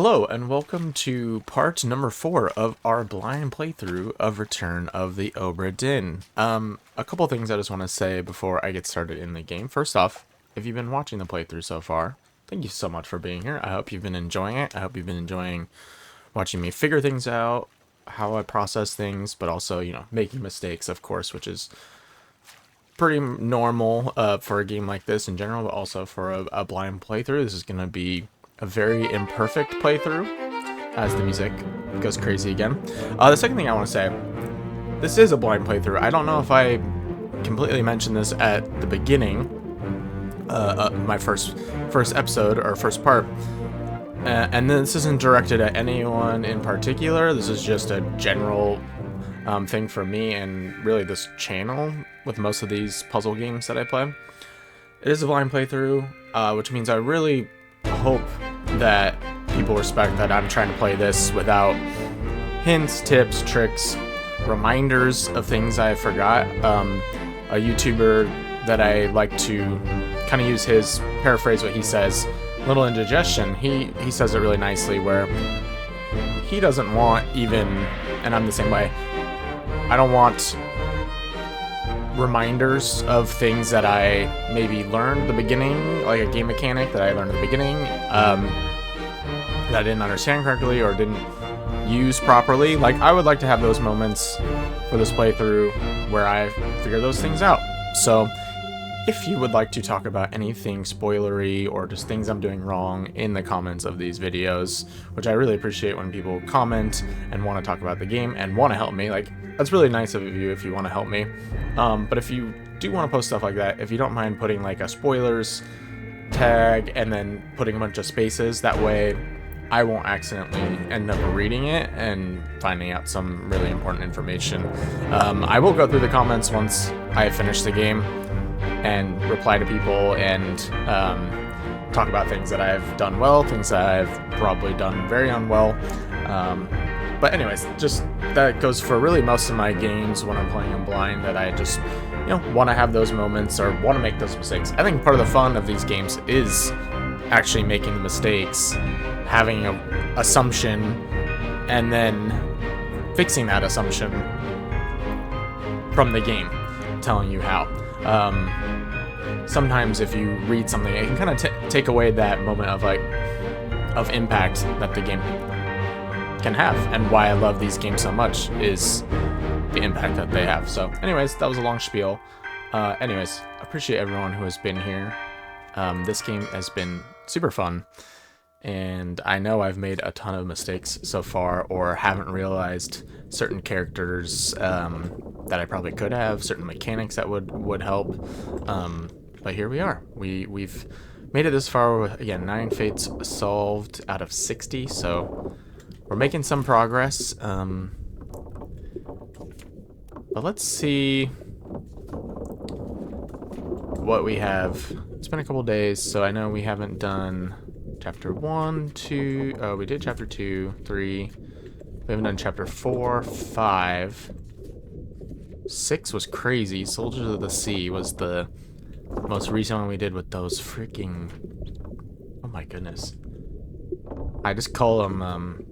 Hello, and welcome to part number 4 of our blind playthrough of Return of the Obra Dinn. A couple things I just want to say before I get started in the game. First off, if you've been watching the playthrough so far, thank you so much for being here. I hope you've been enjoying it. I hope you've been enjoying watching me figure things out, how I process things, but also, making mistakes, of course, which is pretty normal for a game like this in general, but also for a blind playthrough. This is going to be a very imperfect playthrough as the music goes crazy again. The second thing I want to say, this is a blind playthrough. I don't know if I completely mentioned this at the beginning, my first episode or first part, and this isn't directed at anyone in particular. This is just a general thing for me and really this channel with most of these puzzle games that I play. It is a blind playthrough, which means I really hope that people respect that I'm trying to play this without hints, tips, tricks, reminders of things I forgot. A YouTuber that I like to kind of use his paraphrase what he says, little indigestion. He says it really nicely where he doesn't want even, and I'm the same way, I don't want reminders of things that I maybe learned at the beginning, like a game mechanic that I learned at the beginning that I didn't understand correctly or didn't use properly. Like, I would like to have those moments for this playthrough where I figure those things out. So if you would like to talk about anything spoilery or just things I'm doing wrong in the comments of these videos, which I really appreciate when people comment and want to talk about the game and want to help me, like, that's really nice of you if you want to help me. But if you do want to post stuff like that, if you don't mind putting like a spoilers tag and then putting a bunch of spaces, that way I won't accidentally end up reading it and finding out some really important information. I will go through the comments once I finish the game and reply to people and talk about things that I've done well, things that I've probably done very unwell. But anyways, just that goes for really most of my games when I'm playing them blind, that I just, want to have those moments or want to make those mistakes. I think part of the fun of these games is actually making the mistakes, having an assumption, and then fixing that assumption from the game, telling you how. Sometimes if you read something, it can kind of take away that moment of impact that the game can have, and why I love these games so much is the impact that they have. So anyways, that was a long spiel. Anyways, appreciate everyone who has been here. This game has been super fun, and I know I've made a ton of mistakes so far, or haven't realized certain characters that I probably could have, certain mechanics that would help. But here we are. We've made it this far with, again, 9 fates solved out of 60, so we're making some progress. But let's see what we have. It's been a couple days, so I know we haven't done chapter 1, 2. Oh, we did chapter 2, 3. We haven't done chapter 4, 5. 6 was crazy. Soldiers of the Sea was the most recent one we did with those freaking... Oh my goodness. I just call them,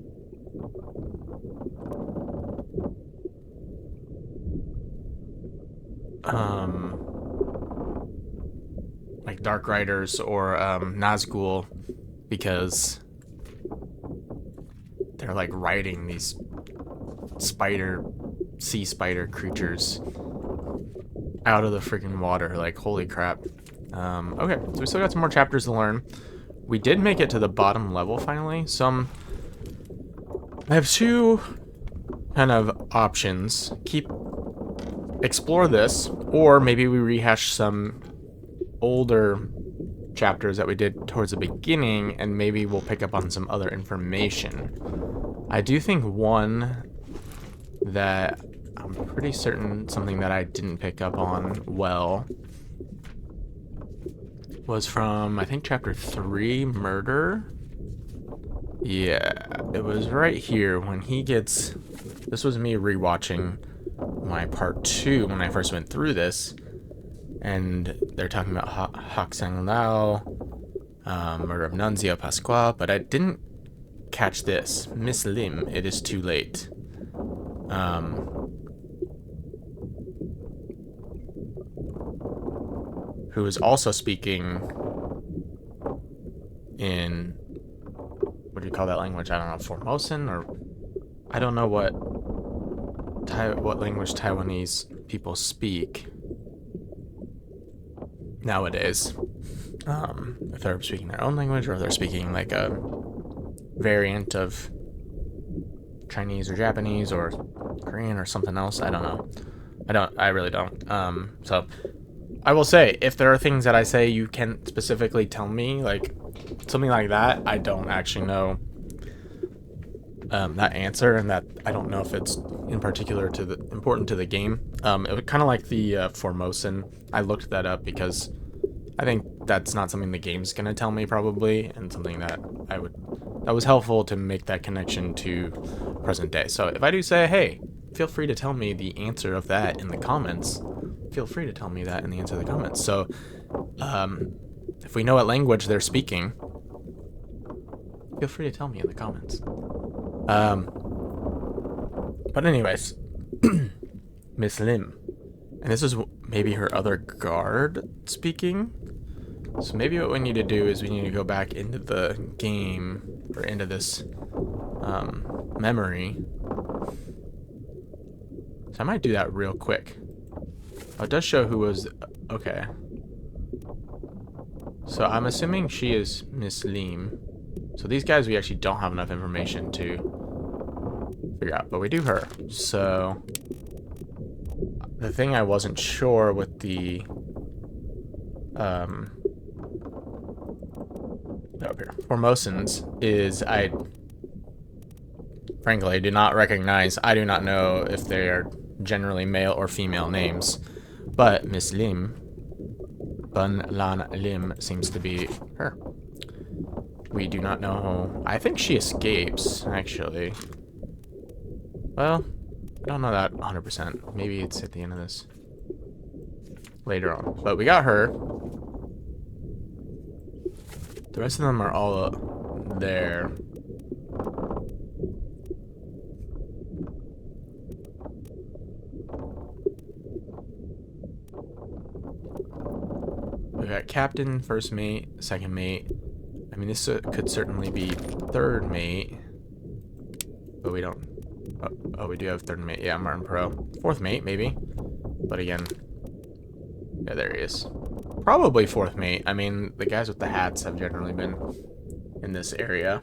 like Dark Riders or Nazgul, because they're like riding these sea spider creatures out of the freaking water. Like, holy crap. Okay, so we still got some more chapters to learn. We did make it to the bottom level finally. I have two kind of options. Explore this, or maybe we rehash some older chapters that we did towards the beginning, and maybe we'll pick up on some other information. I do think one that I'm pretty certain something that I didn't pick up on well was from, I think, chapter 3, Murder. Yeah, it was right here when he gets... This was me rewatching my part 2 when I first went through this, and they're talking about Hak Sang Lao, murder of Nunzio Pasquale, but I didn't catch this. Miss Lim, it is too late. Who is also speaking in, what do you call that language? I don't know, Formosan, or I don't know what language Taiwanese people speak nowadays. If they're speaking their own language or if they're speaking like a variant of Chinese or Japanese or Korean or something else. I don't know. I really don't. So I will say, if there are things that I say you can specifically tell me, like something like that, I don't actually know that answer, and that I don't know if it's in particular to the important to the game. It was kind of like the Formosan. I looked that up because I think that's not something the game's gonna tell me probably, and something that that was helpful to make that connection to present day. So if I do say, hey, feel free to tell me the answer of that in the comments. Feel free to tell me that in the answer of the comments. So if we know what language they're speaking, feel free to tell me in the comments. But anyways, Miss Lim, and this is maybe her other guard speaking. So maybe what we need to do is we need to go back into the game, or into this memory. So I might do that real quick. Oh, it does show who was, okay. So I'm assuming she is Miss Lim. So these guys we actually don't have enough information to figure out, but we do her. So the thing I wasn't sure with the up here, Formosans, is I frankly do not recognize. I do not know if they are generally male or female names, but Miss Lim, Bun Lan Lim, seems to be her. We do not know. I think she escapes, actually. Well, I don't know that 100%. Maybe it's at the end of this. Later on. But we got her. The rest of them are all there. We got captain, first mate, second mate. I mean, this could certainly be third mate. But we don't... Oh, we do have third mate. Yeah, Martin Pro. Fourth mate, maybe. But again... Yeah, there he is. Probably fourth mate. I mean, the guys with the hats have generally been in this area.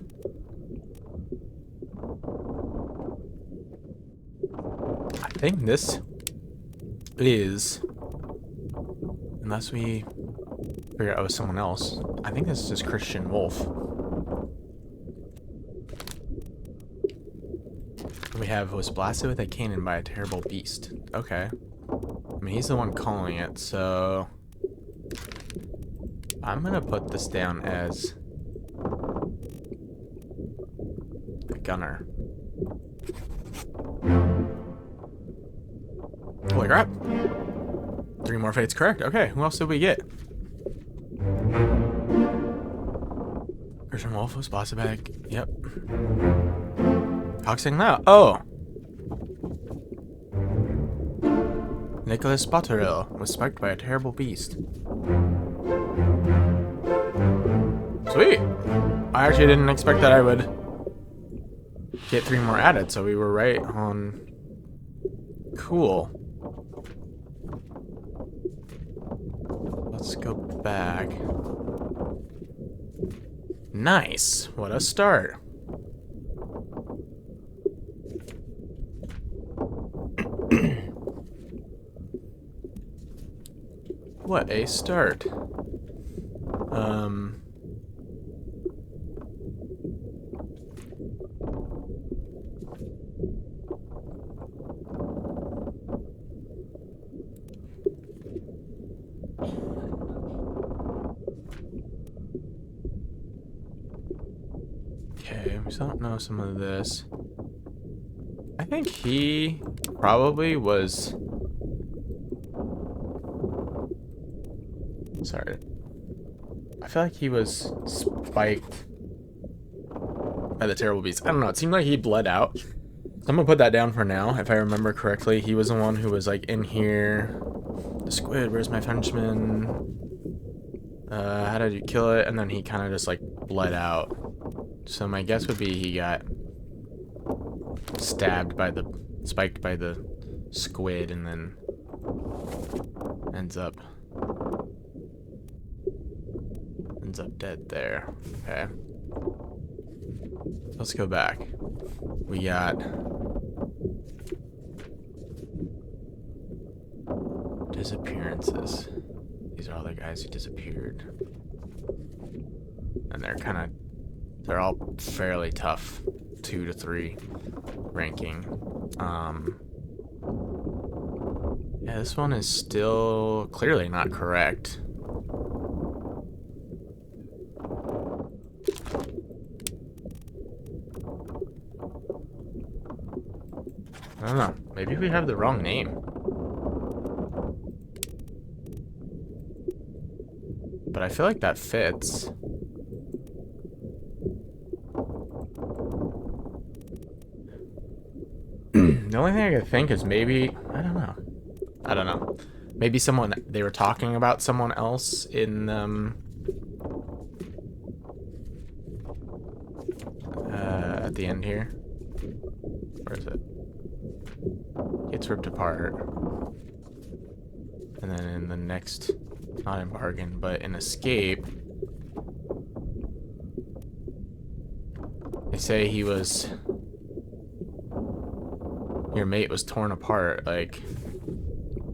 I think this is... Unless we figure out it was someone else. I think this is Christian Wolf. We have was blasted with a cannon by a terrible beast. Okay. I mean, he's the one calling it, so... I'm gonna put this down as... the gunner. Holy crap! 3 more fates correct. Okay, who else did we get? Christian Wolf was blasted back. Yep. Coxing now. Oh! Nicholas Botterill was spiked by a terrible beast. Sweet! I actually didn't expect that I would get 3 more added, so we were right on... Cool. Let's go back. Nice! What a start. What a start. Okay, we still don't know some of this. I think he probably was... Sorry. I feel like he was spiked by the terrible beast. I don't know. It seemed like he bled out. So I'm gonna put that down for now. If I remember correctly, he was the one who was like in here. The squid, where's my Frenchman? How did you kill it? And then he kind of just like bled out. So my guess would be he got spiked by the squid and then ends up dead there. Okay. Let's go back. We got disappearances. These are all the guys who disappeared. And they're all fairly tough. 2 to 3 ranking. Yeah, this one is still clearly not correct. I don't know. Maybe we have the wrong name. But I feel like that fits. The only thing I could think is maybe, I don't know. Maybe they were talking about someone else in, at the end here. Where is it? Gets ripped apart. And then in the next, not in bargain, but in escape, they say your mate was torn apart. Like,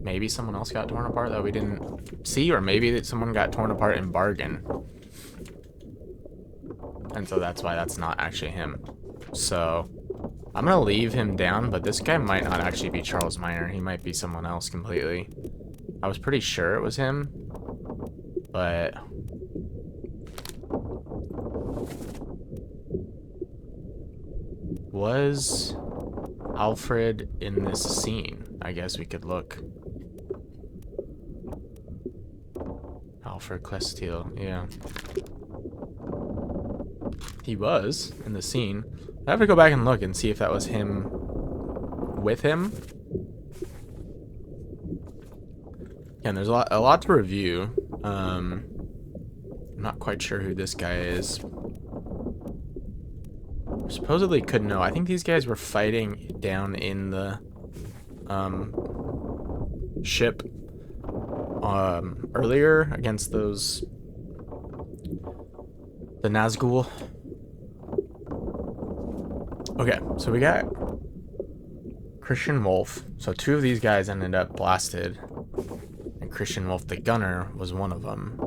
maybe someone else got torn apart that we didn't see, or maybe that someone got torn apart in bargain. And so that's why that's not actually him. So I'm gonna leave him down, but this guy might not actually be Charles Minor. He might be someone else completely. I was pretty sure it was him, but was Alfred in this scene? I guess we could look. Alfred Clestiel, yeah. He was in the scene. I have to go back and look and see if that was him with him. And there's a lot to review. I'm not quite sure who this guy is. Supposedly couldn't know. I think these guys were fighting down in the ship earlier against the Nazgul. Okay, so we got Christian Wolf. So 2 of these guys ended up blasted, and Christian Wolf, the gunner, was one of them.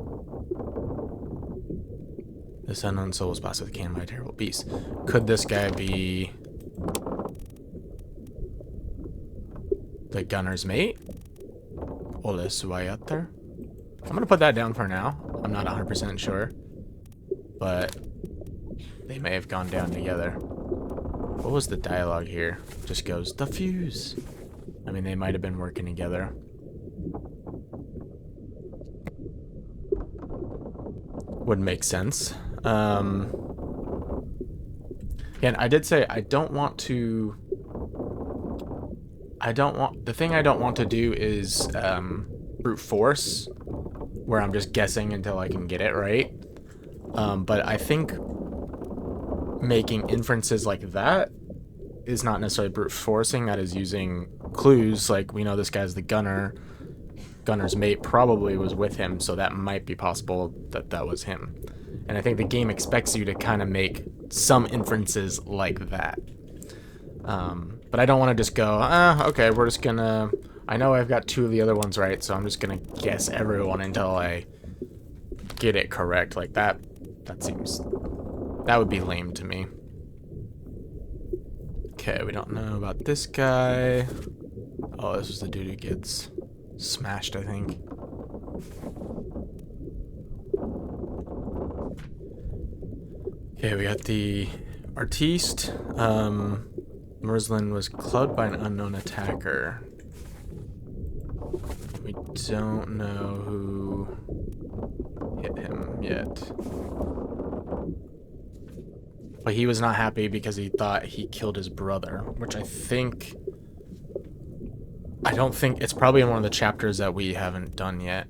This unknown soul was blasted with a cannon by a terrible beast. Could this guy be the gunner's mate? Ole Suayater? I'm gonna put that down for now. I'm not 100% sure, but they may have gone down together. What was the dialogue here? Just goes, the fuse. I mean, they might have been working together. Would make sense. Again, I did say the thing I don't want to do is brute force, where I'm just guessing until I can get it right. But I think making inferences like that is not necessarily brute forcing. That is using clues. Like, we know this guy's the gunner. Gunner's mate probably was with him, so that might be possible that that was him. And I think the game expects you to kind of make some inferences like that. But I don't want to just go, okay, we're just gonna... I know I've got 2 of the other ones right, so I'm just gonna guess everyone until I get it correct. Like, that seems... that would be lame to me. Okay, we don't know about this guy. Oh, this was the dude who gets smashed, I think. Okay, we got the artiste. Merslin was clubbed by an unknown attacker. We don't know who hit him yet. But he was not happy because he thought he killed his brother, which I don't think, it's probably in one of the chapters that we haven't done yet.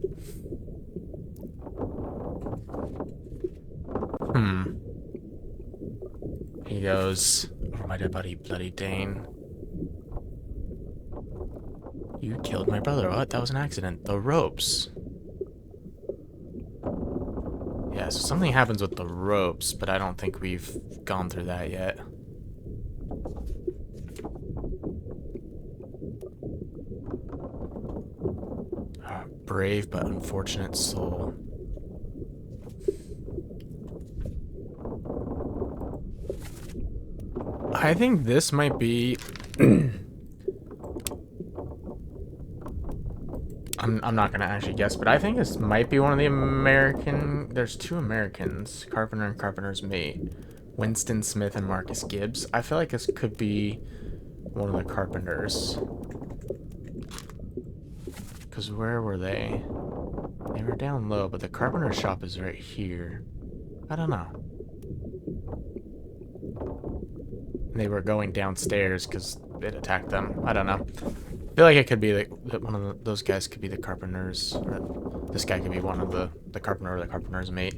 He goes, "Over my dead body, bloody Dane. You killed my brother." What? That was an accident. The ropes. Yeah, so something happens with the ropes, but I don't think we've gone through that yet. Brave but unfortunate soul. I think this might be... I'm not gonna actually guess, but I think this might be one of the American... There's two Americans, Carpenter and Carpenter's mate. Winston Smith and Marcus Gibbs. I feel like this could be one of the Carpenters. Because where were they? They were down low, but the Carpenter shop is right here. I don't know. They were going downstairs because it attacked them. I don't know. I feel like it could be like one of those guys could be the Carpenters, or this guy could be one of the Carpenter or the Carpenter's mate.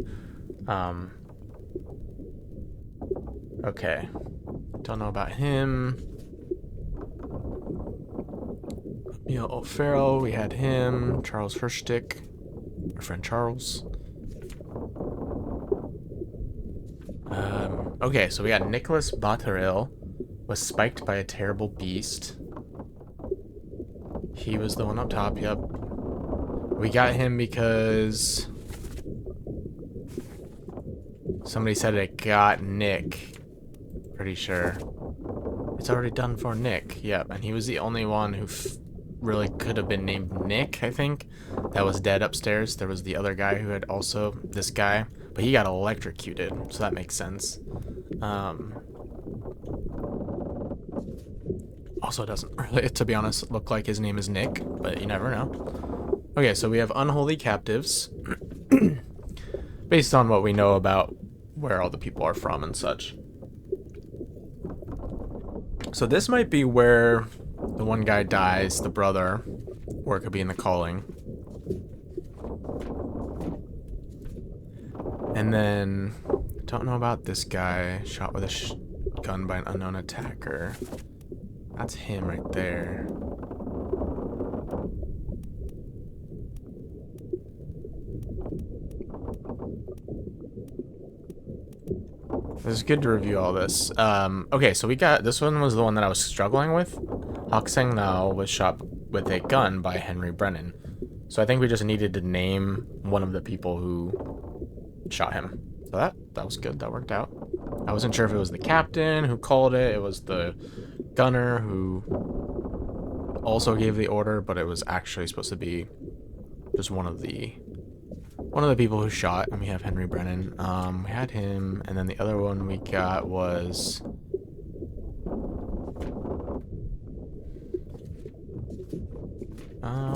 Okay. Don't know about him. O'Farrell, we had him. Charles Hirschstick, our friend Charles. Okay, so we got Nicholas Botterill was spiked by a terrible beast. He was the one up top, yep. We got him because somebody said it got Nick. Pretty sure. It's already done for Nick, yep. And he was the only one who really could have been named Nick, I think. That was dead upstairs. There was the other guy who had also, this guy. But he got electrocuted, so that makes sense. Also doesn't really, to be honest, look like his name is Nick, but you never know. Okay, so we have unholy captives. Based on what we know about where all the people are from and such. So this might be where the one guy dies, the brother, or it could be in the calling. And then, don't know about this guy, shot with a gun by an unknown attacker. That's him right there. It's good to review all this. Okay, so we got, this one was the one that I was struggling with. Hak Seng Nao was shot with a gun by Henry Brennan. So I think we just needed to name one of the people who shot him. So that was good, that worked out. I wasn't sure if it was the captain who called it, it was the gunner who also gave the order, but it was actually supposed to be just one of the people who shot. And we have Henry Brennan. We had him, and then the other one we got was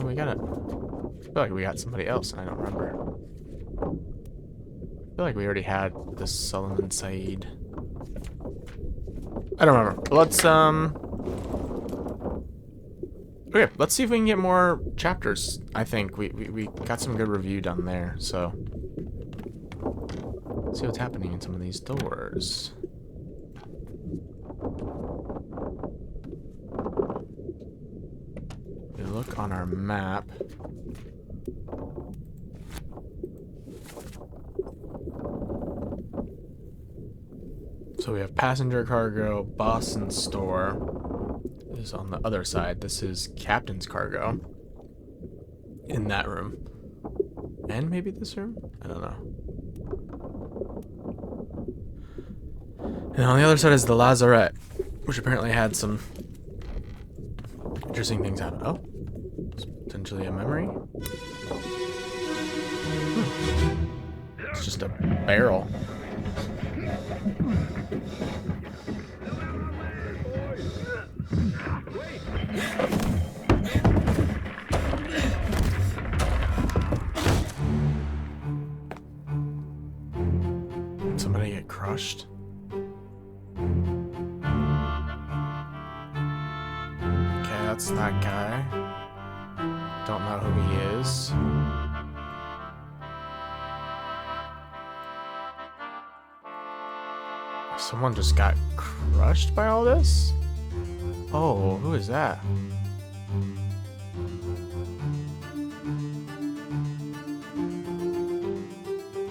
we got it. I feel like we got somebody else, and I don't remember. I feel like we already had the Solomon Said. I don't remember. Let's okay, let's see if we can get more chapters. I think we got some good review done there, so let's see what's happening in some of these doors. We look on our map. So we have passenger cargo, Boston store is on the other side. This is captain's cargo in that room. And maybe this room? I don't know. And on the other side is the lazarette, which apparently had some interesting things happen. Oh, it's potentially a memory. It's just a barrel. Somebody get crushed. That's that guy. Don't know who he is. Someone just got crushed by all this? Oh, who is that?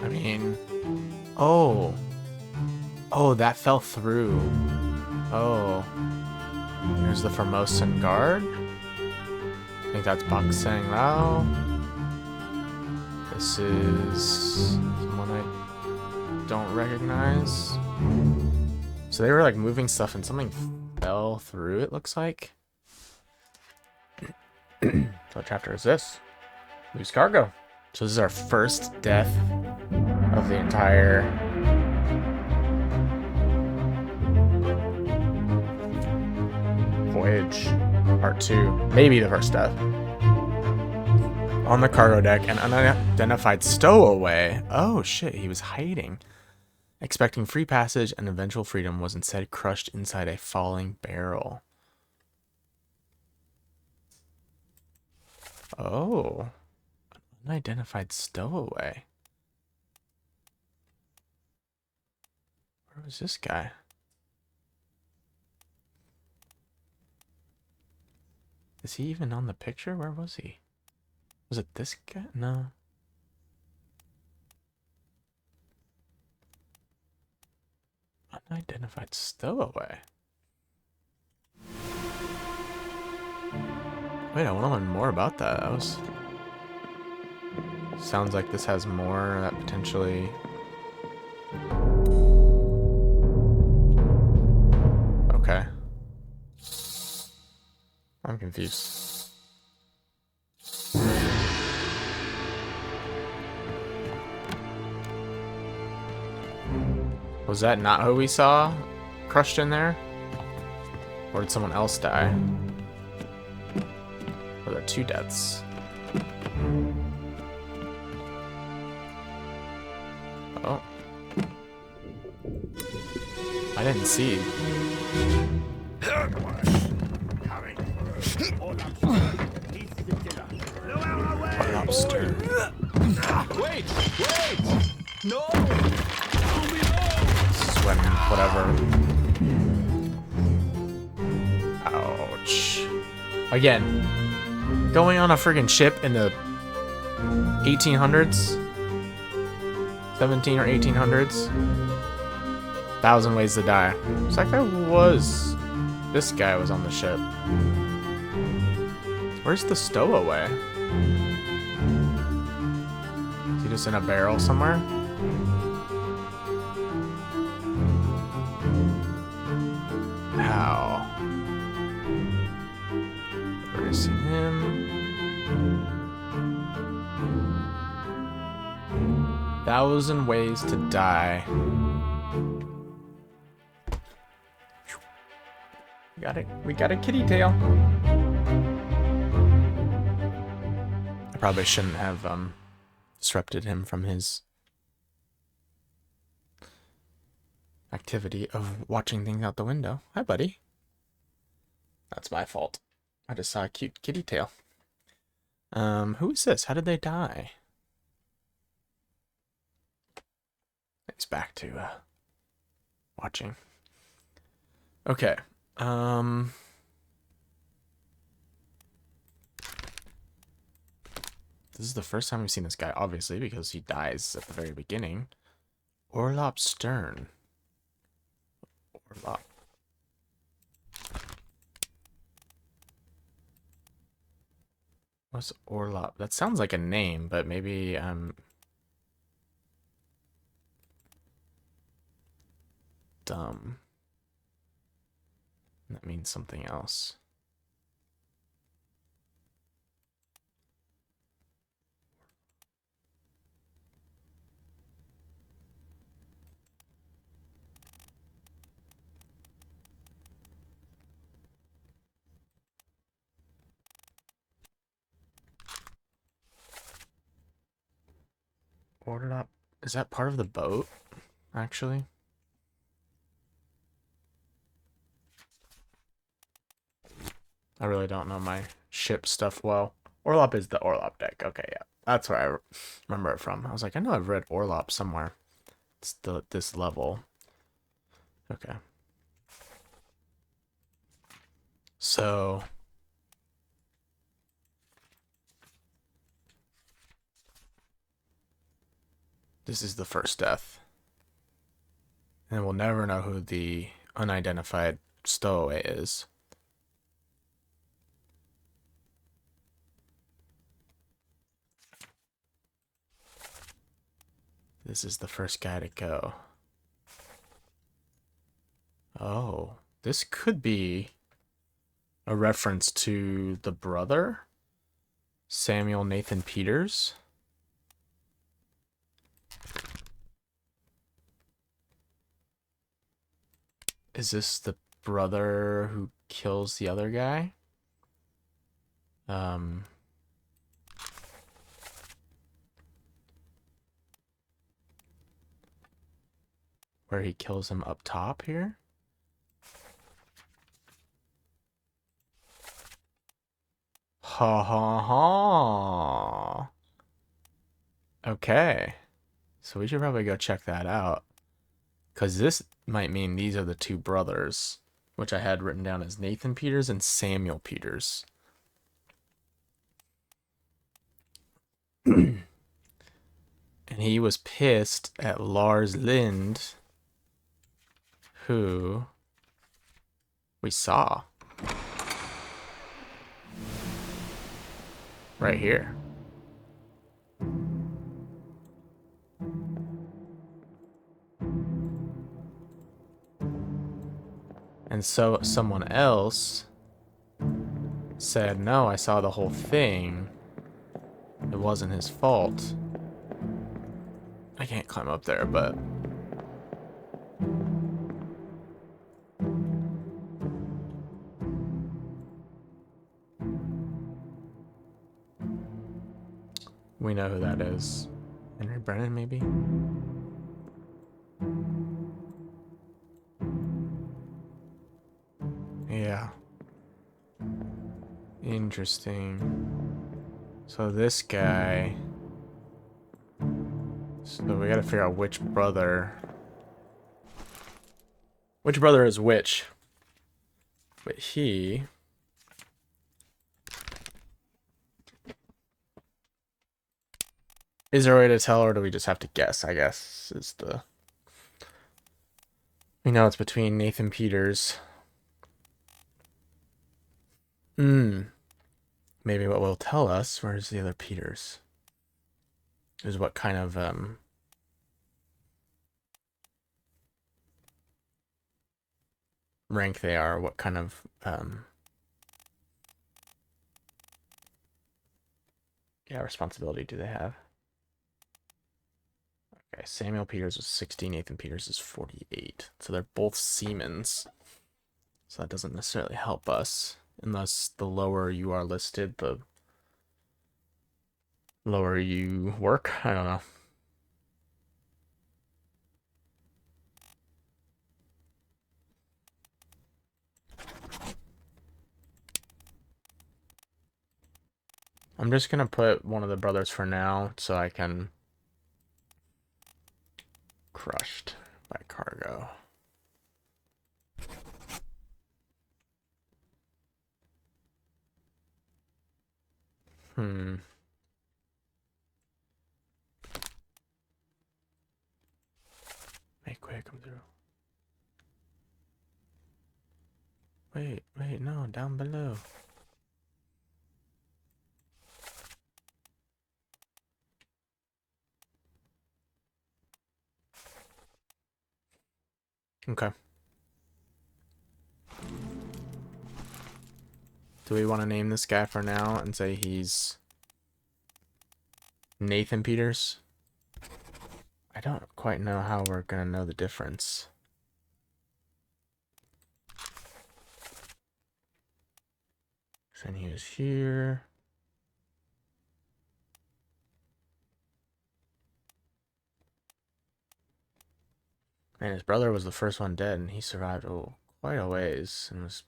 I mean... Oh. Oh, that fell through. Oh. Here's the Formosan Guard. I think that's Bak Sang Lao. This is someone I don't recognize. So they were like moving stuff and something fell through, it looks like. So what chapter is this? Loose cargo. So this is our first death of the entire voyage. Part 2. Maybe the first death. On the cargo deck, an unidentified stowaway. Oh shit, he was hiding. Expecting free passage and eventual freedom, was instead crushed inside a falling barrel. Oh. An unidentified stowaway. Where was this guy? Is he even on the picture? Where was he? Was it this guy? No. Unidentified stowaway. Wait, I want to learn more about that. That was... Sounds like this has more that potentially... Okay. I'm confused. Was that not who we saw crushed in there? Or did someone else die? Or there 2 deaths? Oh. I didn't see. Lobster. Wait! No! When whatever. Ouch. Again, going on a friggin' ship in the 1800s, 17 or 1800s. 1,000 ways to die. So that guy was. This guy was on the ship. Where's the stowaway? Is he just in a barrel somewhere? How? Never seen him. 1,000 ways to die. We got a kitty tail. I probably shouldn't have disrupted him from his activity of watching things out the window. Hi, buddy. That's my fault. I just saw a cute kitty tail. Who is this? How did they die? It's back to watching. Okay. This is the first time we've seen this guy, obviously, because he dies at the very beginning. Orlop Stern. Orlop. What's Orlop? That sounds like a name, but maybe I'm dumb. That means something else. Ordered up. Is that part of the boat, actually? I really don't know my ship stuff well. Orlop is the Orlop deck. Okay, yeah. That's where I remember it from. I was like, I know I've read Orlop somewhere. It's this level. Okay. So this is the first death. And we'll never know who the unidentified stowaway is. This is the first guy to go. Oh, this could be a reference to the brother, Samuel Nathan Peters. Is this the brother who kills the other guy? Where he kills him up top here? Ha ha ha. Okay. So we should probably go check that out. Because this might mean these are the two brothers, which I had written down as Nathan Peters and Samuel Peters. And he was pissed at Lars Lind, who we saw right here. And so someone else said, no, I saw the whole thing. It wasn't his fault. I can't climb up there, but we know who that is. Henry Brennan, maybe? Yeah. Interesting. So this guy... So we gotta figure out which brother... Which brother is which? But he... Is there a way to tell, or do we just have to guess, I guess, is the... We know it's between Nathan Peters. Maybe what will tell us, where's the other Peters? Is what kind of, rank they are, what kind of, yeah, responsibility do they have? Okay, Samuel Peters was 60, Nathan Peters is 48. So they're both Siemens. So that doesn't necessarily help us. Unless the lower you are listed, the lower you work. I don't know. I'm just gonna put one of the brothers for now so I can... Crushed by cargo. Make way come through. Wait, no, down below. Okay. Do we want to name this guy for now and say he's Nathan Peters? I don't quite know how we're gonna know the difference. Then he was here. Man, his brother was the first one dead, and he survived quite a ways and was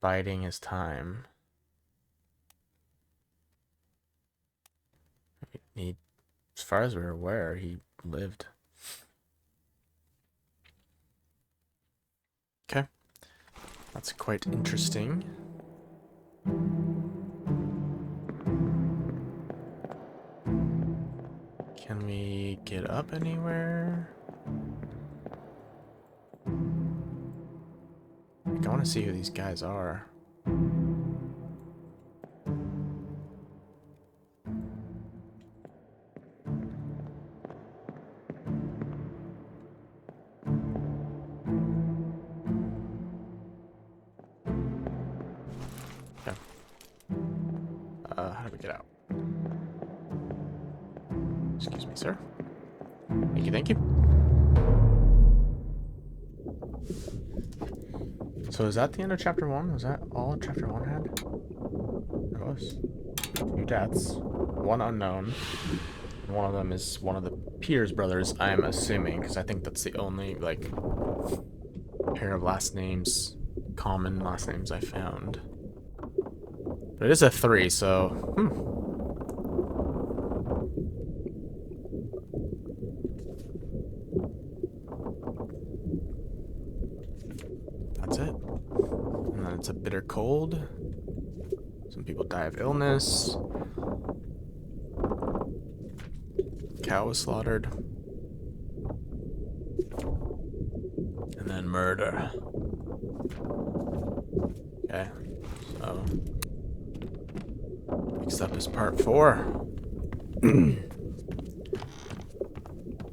biding his time. He, as far as we're aware, he lived. Okay. That's quite interesting. Can we get up anywhere? Like, I want to see who these guys are. Okay. How do we get out? Excuse me, sir. Thank you, thank you. So is that the end of chapter 1? Was that all chapter 1 had? It was. 2 deaths. 1 unknown. One of them is one of the Peters brothers, I'm assuming, because I think that's the only, like, pair of last names, common last names I found. But it is a 3, so, That's it. And then it's a bitter cold. Some people die of illness. Cow was slaughtered. And then murder. Okay, so next up is part 4.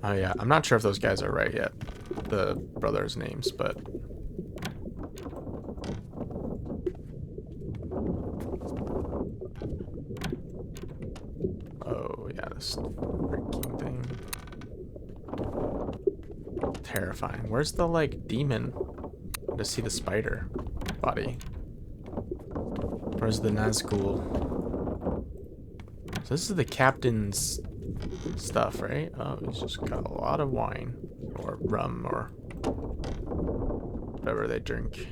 Oh yeah, I'm not sure if those guys are right yet, the brothers' names, but oh yeah, this freaking thing. Terrifying. Where's the, like, demon? I just see the spider body. Where's the Nazgul? So this is the captain's stuff, right? Oh, he's just got a lot of wine. Or rum, or whatever they drink.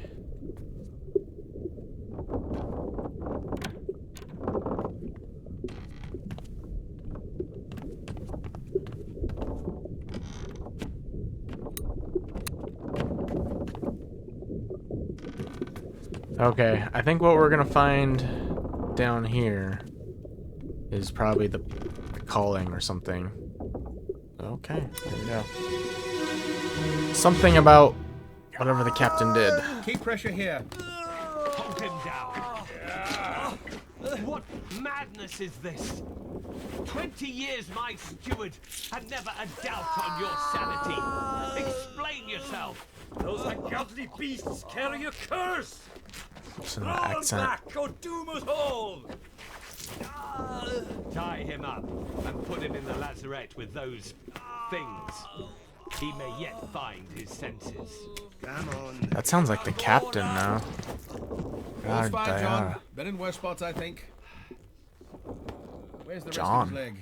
Okay, I think what we're gonna find down here is probably the calling or something. Okay, here we go. Something about whatever the captain did. Keep pressure here. Hold him down. What madness is this? 20 years my steward, and never a doubt on your sanity. Explain yourself. Those ungodly beasts carry a curse! Listen to Throw the them accent. back or doom us all! Tie him up and put him in the lazarette with those things. He may yet find his senses. Come on. That sounds like the captain now. All's God, fine, John. Diana. Been in worse spots, I think. Where's the rest John. of his leg?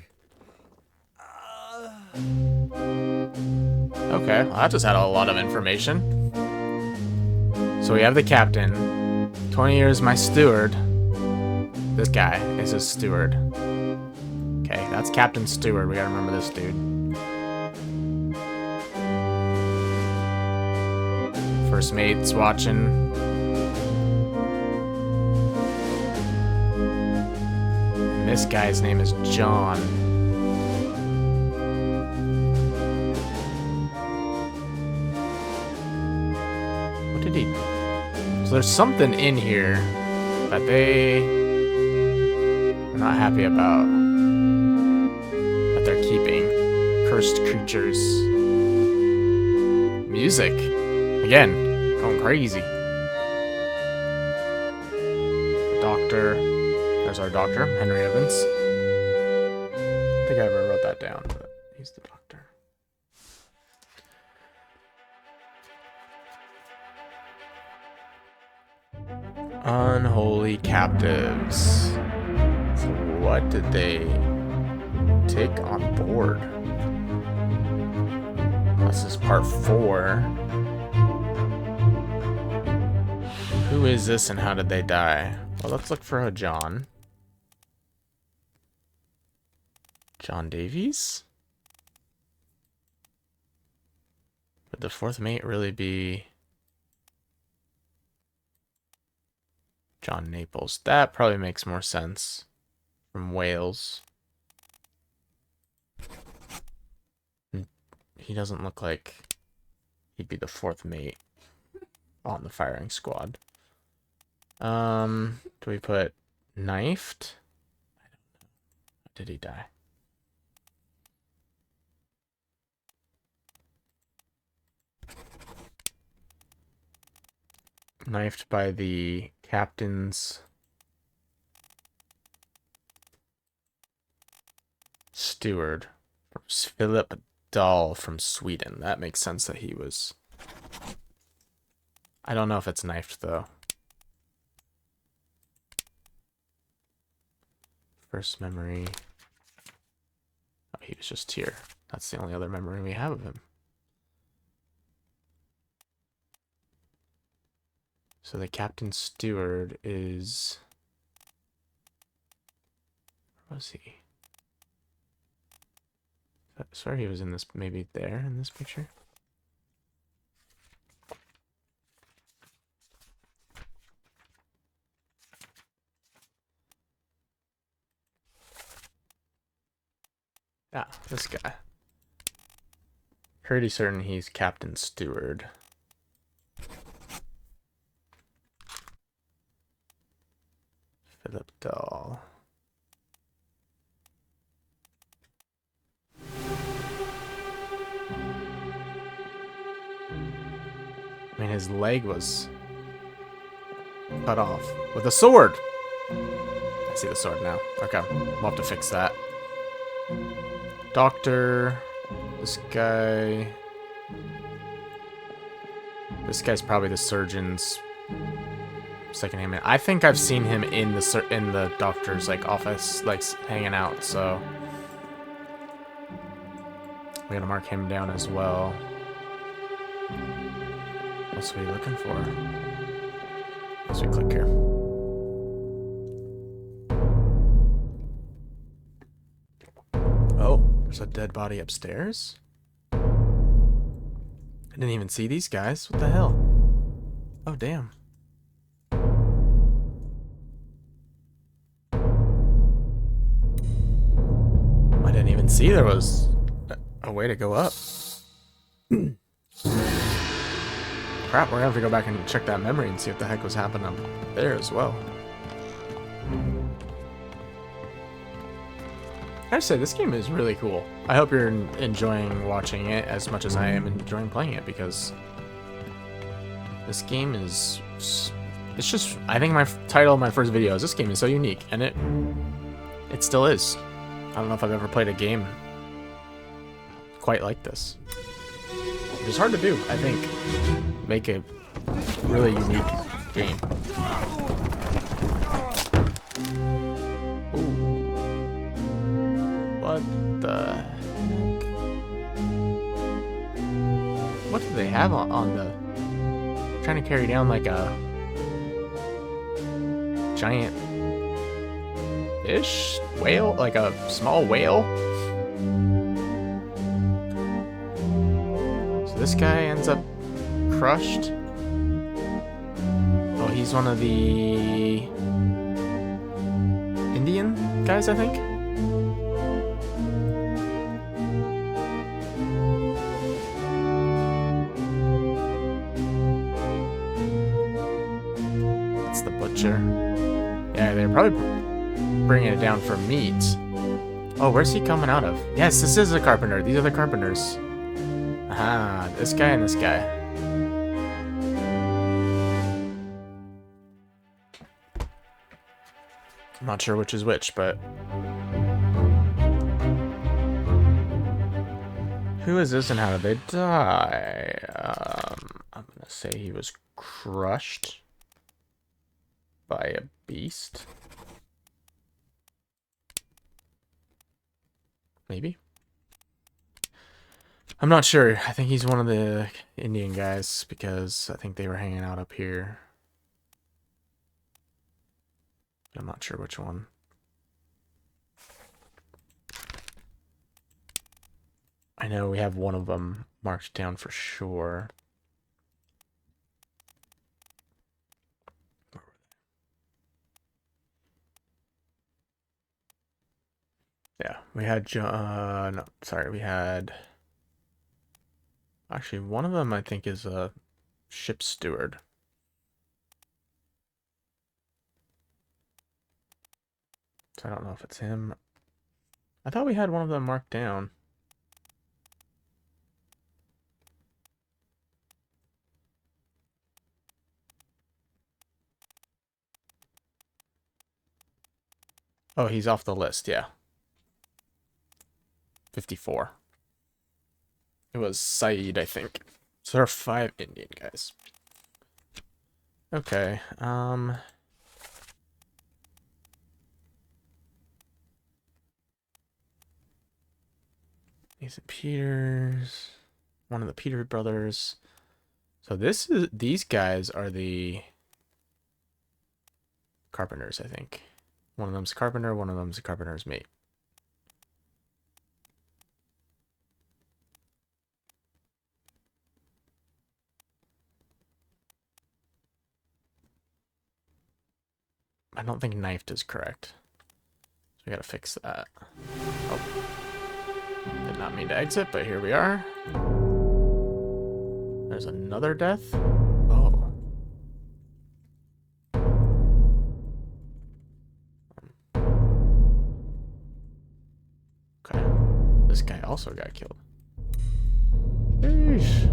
Okay, well, that just had a lot of information. So we have the captain. 20 years my steward. This guy is his steward. Okay, that's Captain Stewart. We gotta remember this dude. First mate's watching. And this guy's name is John. What did he... So there's something in here that they are not happy about. That they're keeping. Cursed creatures. Music. Again, going crazy. Doctor. There's our doctor, Henry Evans. I don't think I ever wrote that down, but he's the doctor. Unholy captives. So what did they take on board? This is part 4. Who is this and how did they die? Well, let's look for a John. John Davies? Would the fourth mate really be John Naples? That probably makes more sense. From Wales. He doesn't look like he'd be the fourth mate on the firing squad. Do we put knifed? I don't know. Did he die? Knifed by the captain's steward. Philip Dahl from Sweden. That makes sense that he was... I don't know if it's knifed, though. First memory... Oh, he was just here. That's the only other memory we have of him. So the captain steward is... Where was he? I swear he was in this, maybe there in this picture. Yeah, this guy. Pretty certain he's Captain Steward. Philip Dahl. I mean, his leg was cut off with a sword. I see the sword now. Okay, we'll have to fix that. Doctor, this guy. This guy's probably the surgeon's second hand man. I think I've seen him in the doctor's like office, like hanging out. So we're gonna mark him down as well. What's we looking for? As we click here. Oh, there's a dead body upstairs. I didn't even see these guys. What the hell? Oh, damn. I didn't even see there was a way to go up. Crap, we're gonna have to go back and check that memory and see what the heck was happening up there as well. I have to say, this game is really cool. I hope you're enjoying watching it as much as I am enjoying playing it, because this game is... It's just... I think my title of my first video is, this game is so unique, and it still is. I don't know if I've ever played a game quite like this. Which is hard to do, I think. Make a really unique game. Ooh. What the heck? What do they have on the... Trying to carry down like a giant fish? Whale? Like a small whale? So this guy ends up crushed. Oh, he's one of the Indian guys, I think. That's the butcher. Yeah, they're probably bringing it down for meat. Oh, where's he coming out of? Yes, this is a carpenter. These are the carpenters. Aha, this guy and this guy. I'm not sure which is which, but... Who is this and how did they die? I'm gonna say he was crushed by a beast. Maybe? I'm not sure. I think he's one of the Indian guys, because I think they were hanging out up here. I'm not sure which one. I know we have one of them marked down for sure. Yeah, we had no, sorry, we had actually one of them I think is a ship steward. So I don't know if it's him. I thought we had one of them marked down. Oh, he's off the list, yeah. 54. It was Saeed, I think. So there are 5 Indian guys. Okay, Nathan Peters, one of the Peter brothers. So these guys are the carpenters, I think. One of them's a carpenter, one of them's a carpenter's mate. I don't think knifed is correct. So we gotta fix that. Oh. Did not mean to exit, but here we are. There's another death. Oh. Okay. This guy also got killed. Eesh.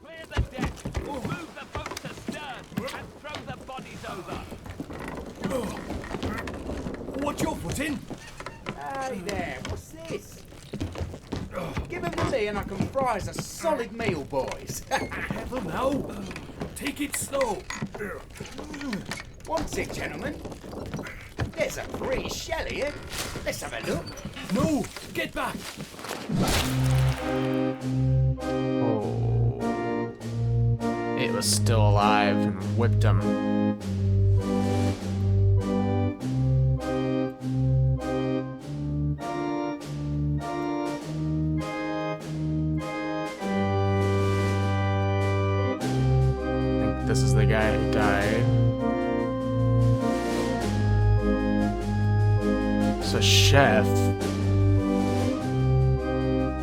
Clear the deck. Move the boats astern and throw the bodies over. What's your foot in? Howdy there, what's this? Give him to me and I can fry us a solid meal, boys. Heaven now. Take it slow. What's it, gentlemen? There's a free shell here. Let's have a look. No, get back. Oh. It was still alive and whipped him. I think this is the guy who died. It's a chef.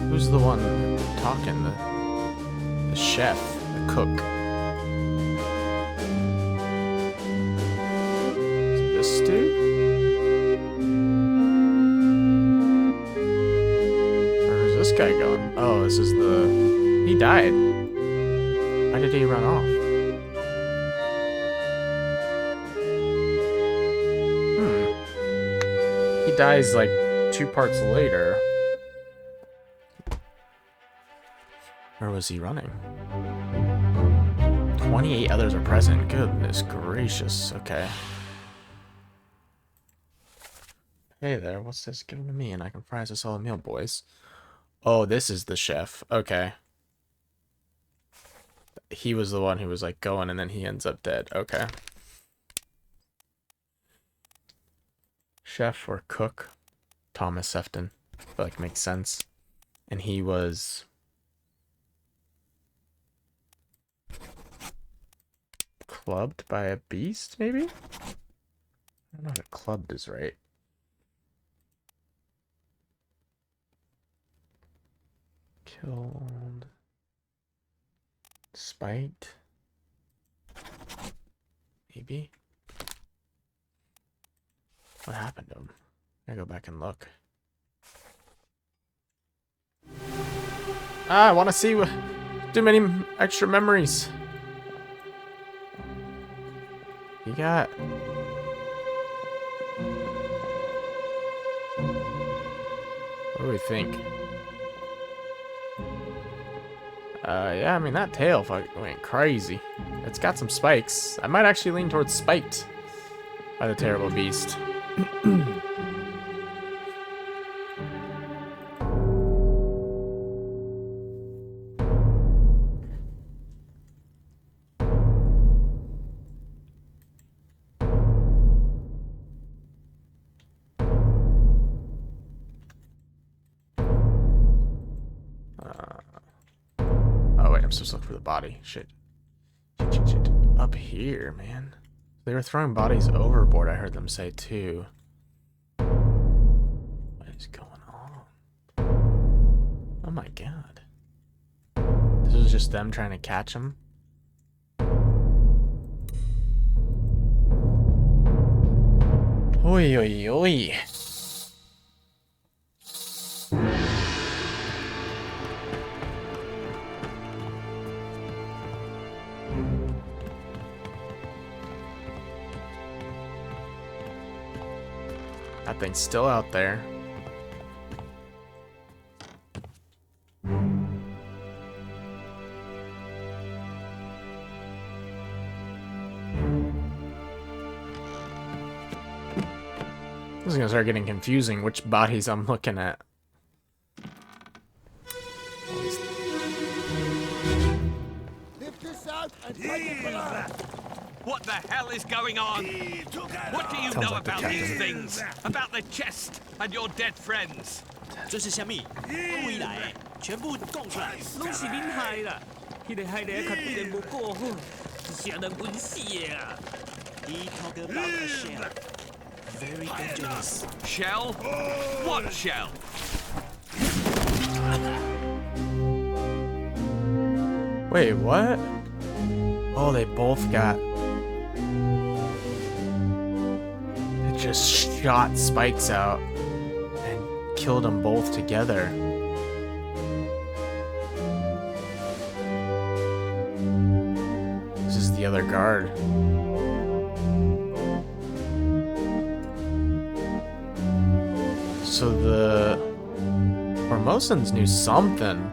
Who's the one talking? The chef, the cook. Is it this dude? Where's this guy going? Oh, this is the... He died. Why did he run off? He dies like 2 parts later. Where was he running? 28 others are present. Goodness gracious. Okay. Hey there, what's this? Give him to me and I can fry us a solid meal, boys. Oh, this is the chef. Okay. He was the one who was like going and then he ends up dead. Okay. Chef or cook? Thomas Sefton. I feel like makes sense. And he was... clubbed by a beast, maybe? I don't know if clubbed is right. Killed. Spiked. Maybe. What happened to him? I gotta go back and look. I want to see too many extra memories. You got... do we think? Yeah, I mean, that tail went crazy. It's got some spikes. I might actually lean towards spiked by the terrible beast. Oh, wait, I'm supposed to look for the body. Shit. Shit. Up here, man. They were throwing bodies overboard, I heard them say, too. What is going on? Oh my god. This was just them trying to catch him? Oi, oi, oi. That thing's still out there. This is gonna start getting confusing which bodies I'm looking at. Lift this out and take it below. What the hell is going on? What do you know about these things? About the chest and your dead friends? 这是虾米？未来全部供出来。拢是恁害啦！迄个海里较对人无够好，是人滚死的啊！ He talk about a shell. Very dangerous. Shell? What shell? Wait, what? Oh, they both got... It just shot spikes out and killed them both together. This is the other guard. So the Formosans knew something.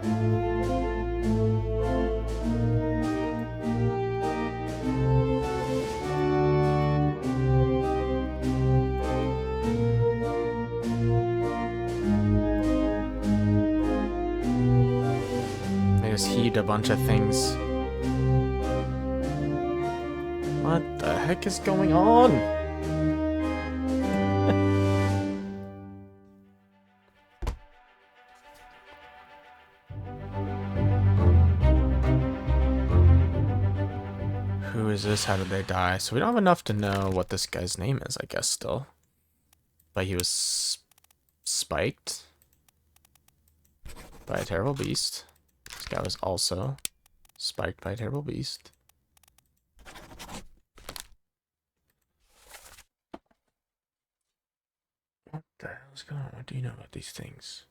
They just heaved a bunch of things. What the heck is going on? Who is this? How did they die? So we don't have enough to know what this guy's name is, I guess, still. But he was spiked by a terrible beast. This guy was also spiked by a terrible beast. What the hell is going on? What do you know about these things?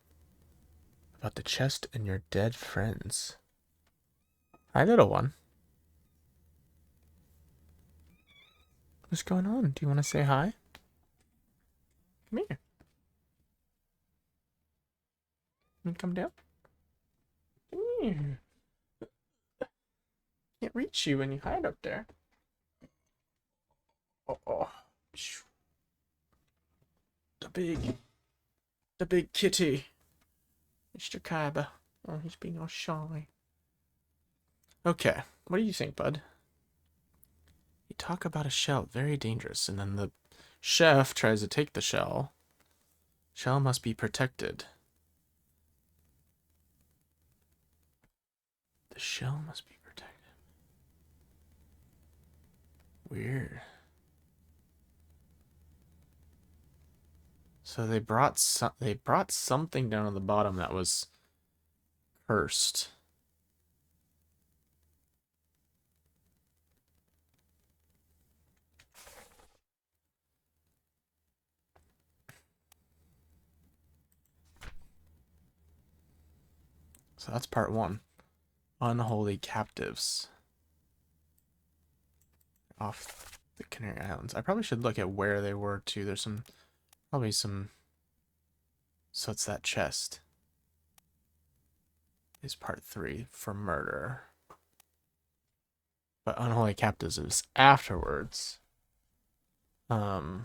About the chest and your dead friends. Hi, little one. What's going on? Do you want to say hi? Come here. You come down? Come here. Can't reach you when you hide up there. Oh. The big kitty. Mr. Kaiba. Oh, he's being all shy. Okay. What do you think, bud? You talk about a shell, very dangerous, and then the chef tries to take the shell. Shell must be protected. The shell must be protected. Weird. So they brought something down on the bottom that was cursed. So that's part one. Unholy captives. Off the Canary Islands. I probably should look at where they were too. There's probably some So it's that chest. Is part 3 for murder. But unholy captives is afterwards. Oh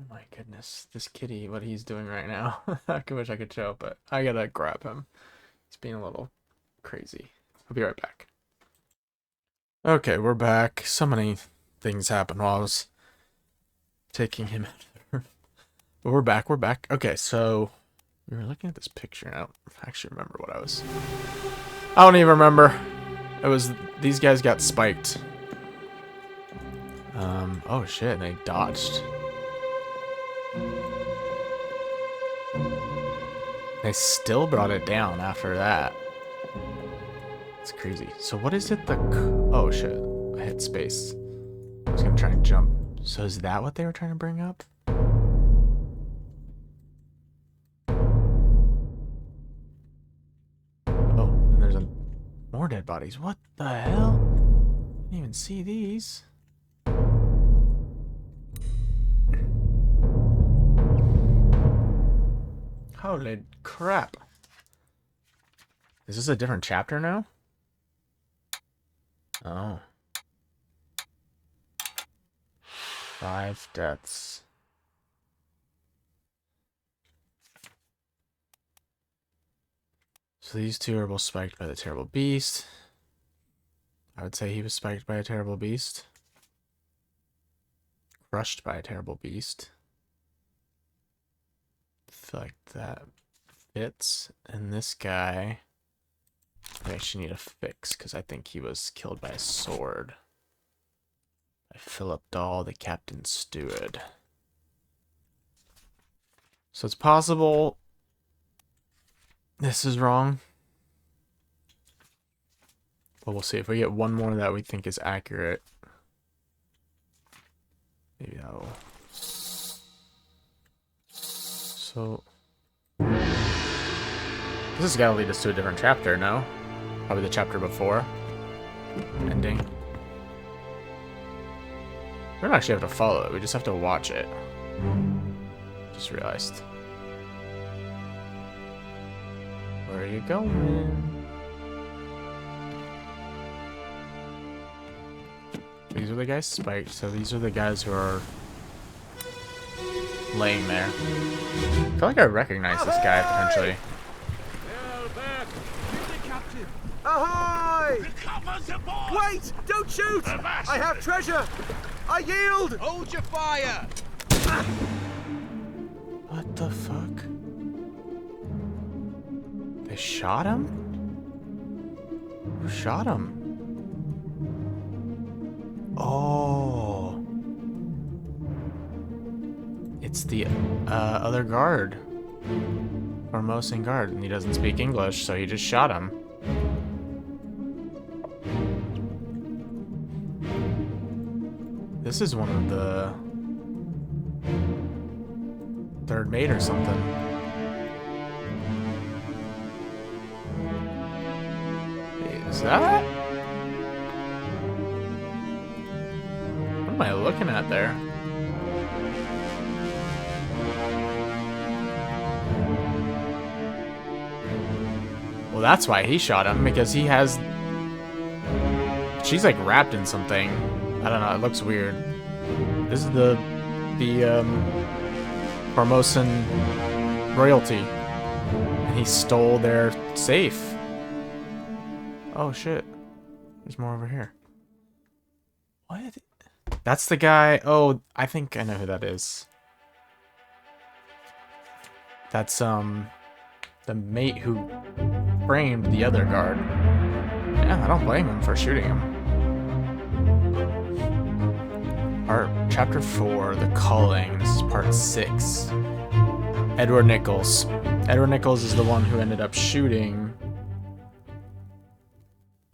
my goodness, this kitty, what he's doing right now. I wish I could show, but I gotta grab him. He's being a little crazy. I'll be right back. Okay, we're back. So many things happened while I was taking him out of the room. But we're back, we're back. Okay, so we were looking at this picture. I don't actually remember what I was. I don't even remember. It was, these guys got spiked. Oh shit, they dodged. They still brought it down after that. It's crazy. So what is it oh shit, I hit space. I was gonna try and jump. So is that what they were trying to bring up? Oh, and there's more dead bodies. What the hell? Didn't even see these. Holy crap. Is this a different chapter now? Oh. 5 deaths. So these two are both spiked by the terrible beast. I would say he was spiked by a terrible beast. Crushed by a terrible beast. I feel like that fits. And this guy, I actually need a fix because I think he was killed by a sword. By Philip Dahl, the captain's steward. So it's possible this is wrong. But we'll see. If we get one more that we think is accurate, maybe that'll... So... This has got to lead us to a different chapter, no? Probably the chapter before. Ending. We don't actually have to follow it, we just have to watch it. Just realized. Where are you going? These are the guys spiked, so these are the guys who are laying there. I feel like I recognize this guy potentially. Ahoy! Wait! Don't shoot! I have treasure! I yield! Hold your fire! What the fuck? They shot him? Who shot him? Oh. It's the other guard. Formosan guard, and he doesn't speak English, so he just shot him. This is one of the third mate or something. Is that? What am I looking at there? Well, that's why he shot him, because he has... She's like wrapped in something. I don't know, it looks weird. This is the Formosan royalty. And he stole their safe. Oh shit. There's more over here. What? That's the guy. Oh, I think I know who that is. That's the mate who framed the other guard. Yeah, I don't blame him for shooting him. Chapter 4, The Calling. This is part 6. Edward Nichols. Edward Nichols is the one who ended up shooting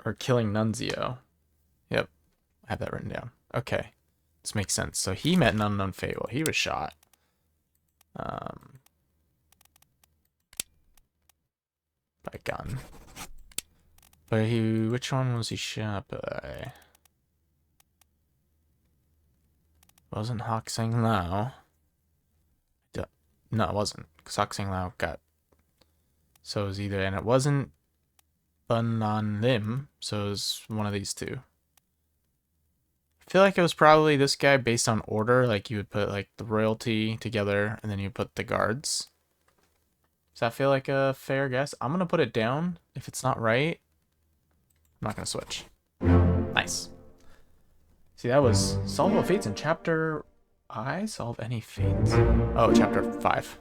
or killing Nunzio. Yep, I have that written down. Okay, this makes sense. So he met an unknown fate while he was shot. Um, by gun. But which one was he shot by? Wasn't Hak Seng Lao. No, it wasn't. Because Hak Seng Lao got... So it was either... And it wasn't Bun Nan Lim, so it was one of these two. I feel like it was probably this guy based on order. Like, you would put, like, the royalty together, and then you put the guards. Does that feel like a fair guess? I'm going to put it down. If it's not right, I'm not going to switch. Nice. See, that was Solve All Fates in chapter... I solve any fates. Oh, chapter 5.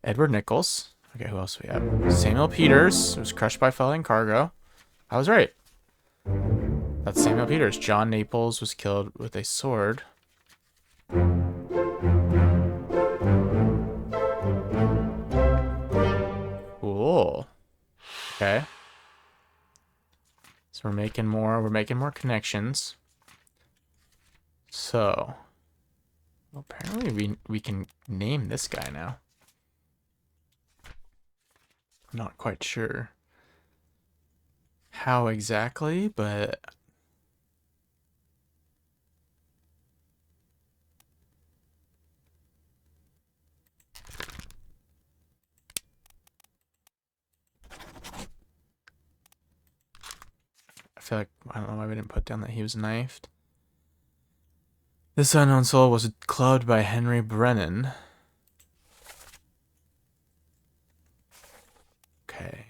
Edward Nichols. Okay, who else do we have? Samuel Peters was crushed by falling cargo. I was right. That's Samuel Peters. John Naples was killed with a sword. Cool. Okay. So we're making more connections. So well, apparently we can name this guy now. I'm not quite sure how exactly, but I feel like I don't know why we didn't put down that he was knifed. This unknown soul was clubbed by Henry Brennan. Okay.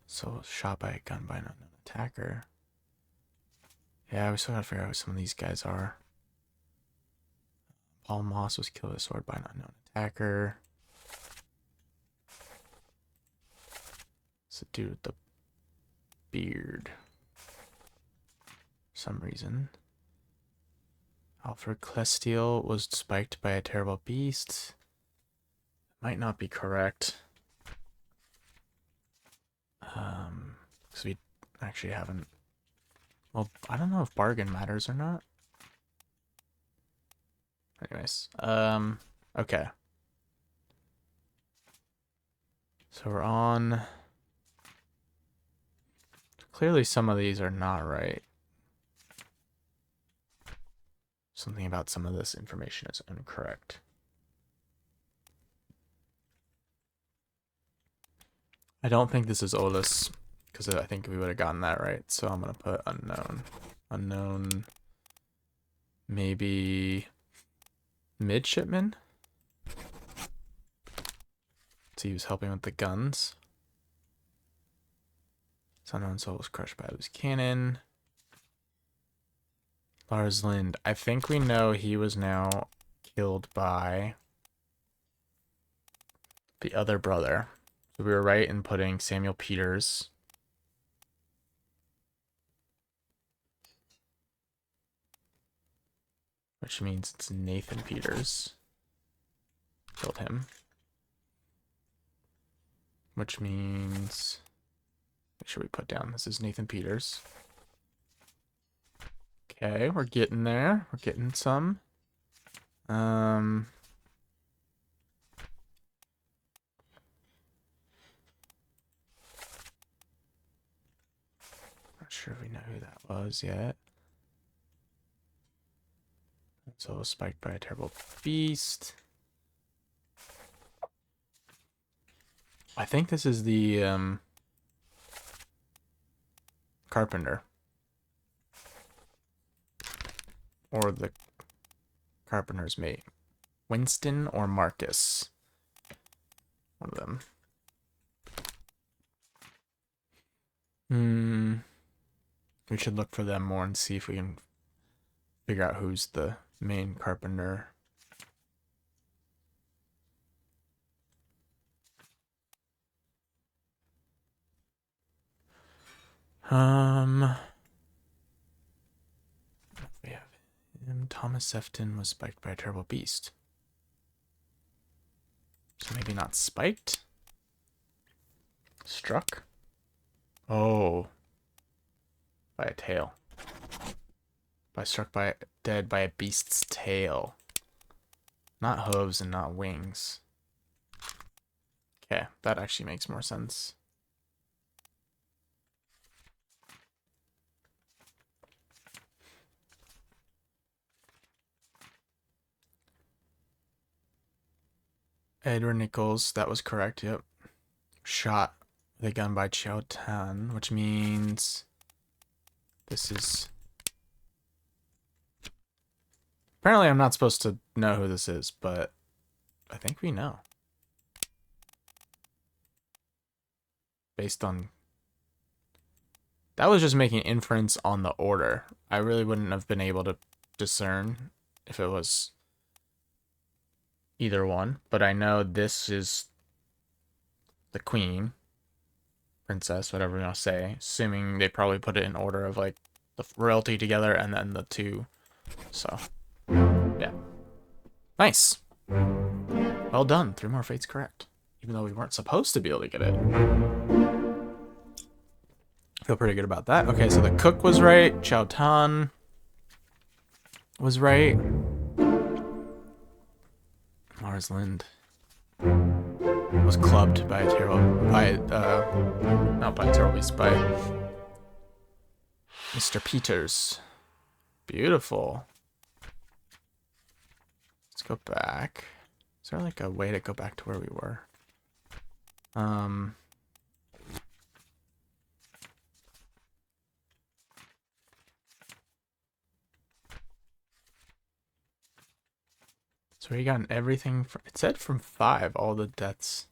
So shot by a gun by an unknown attacker. Yeah, we still gotta figure out who some of these guys are. Paul Moss was killed with a sword by an unknown attacker. It's a dude with the beard. For some reason. Alfred Clestiel was spiked by a terrible beast. Might not be correct. Because we actually haven't... Well, I don't know if bargain matters or not. Anyways, okay. So we're on... Clearly some of these are not right. Something about some of this information is incorrect. I don't think this is Olus, because I think we would have gotten that right. So I'm going to put unknown. Unknown, maybe midshipman? So he was helping with the guns. This unknown soul was crushed by a loose cannon. Lars Lind. I think we know he was now killed by the other brother. So we were right in putting Samuel Peters. Which means it's Nathan Peters. Killed him. Which means... Make sure we put down this is Nathan Peters. Okay, we're getting there. We're getting some. Not sure if we know who that was yet. So it was spiked by a terrible beast. I think this is the carpenter. Or the carpenter's mate. Winston or Marcus. One of them. We should look for them more and see if we can figure out who's the main carpenter. We have him. Thomas Sefton was spiked by a terrible beast. So maybe not spiked? Struck? Oh. By a tail. Struck by dead by a beast's tail. Not hooves and not wings. Okay, that actually makes more sense. Edward Nichols, that was correct, yep. Shot with a gun by Chiao Tan, which means this is... Apparently I'm not supposed to know who this is, but I think we know. Based on... That was just making inference on the order. I really wouldn't have been able to discern if it was either one, but I know this is the queen, princess, whatever you want to say, assuming they probably put it in order of like the royalty together and then the two. So, yeah. Nice. Well done. 3 more fates correct, even though we weren't supposed to be able to get it. Feel pretty good about that. Okay, so the cook was right. Chow Tan was right. Mars Lind was clubbed by a not by a terror beast, by Mr. Peters. Beautiful. Let's go back. Is there like a way to go back to where we were? So we got everything from, it said from 5, all the deaths.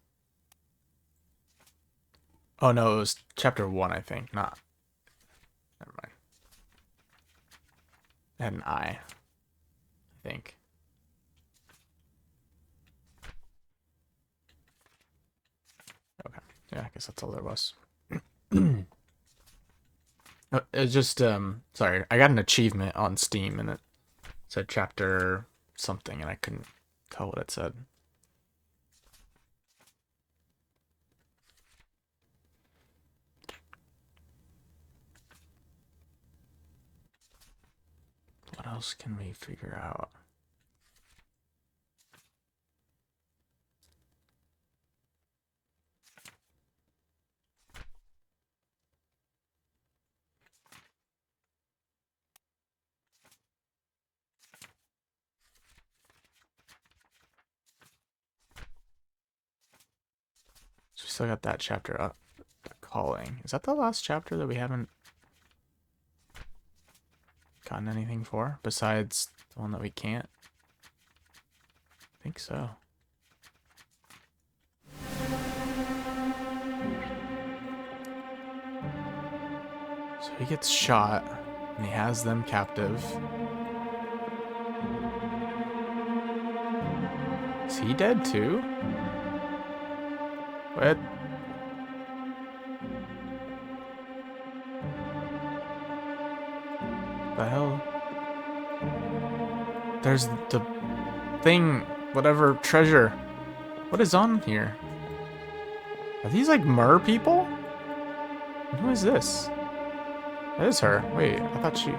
Oh no, it was chapter 1, I think, not. Never mind. It had an I think. Okay, yeah, I guess that's all there was. It's just, sorry, I got an achievement on Steam and it said chapter something and I couldn't tell what it said. What else can we figure out? So we still got that chapter up. Calling. Is that the last chapter that we haven't gotten anything for? Besides the one that we can't? I think so. So he gets shot, and he has them captive. Is he dead too? What? The hell? There's the thing, whatever treasure. What is on here? Are these like mer people? Who is this? That is her. Wait, I thought she...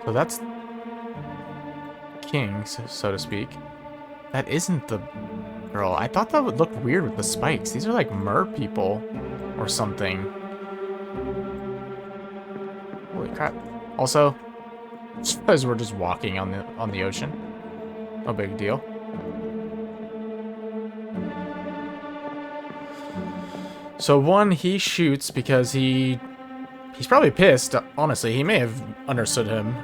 So that's king, so to speak. That isn't the girl. I thought that would look weird with the spikes. These are like mer people or something. Holy crap. Also, suppose we're just walking on the ocean. No big deal. So one, he shoots because he's probably pissed. Honestly, he may have understood him,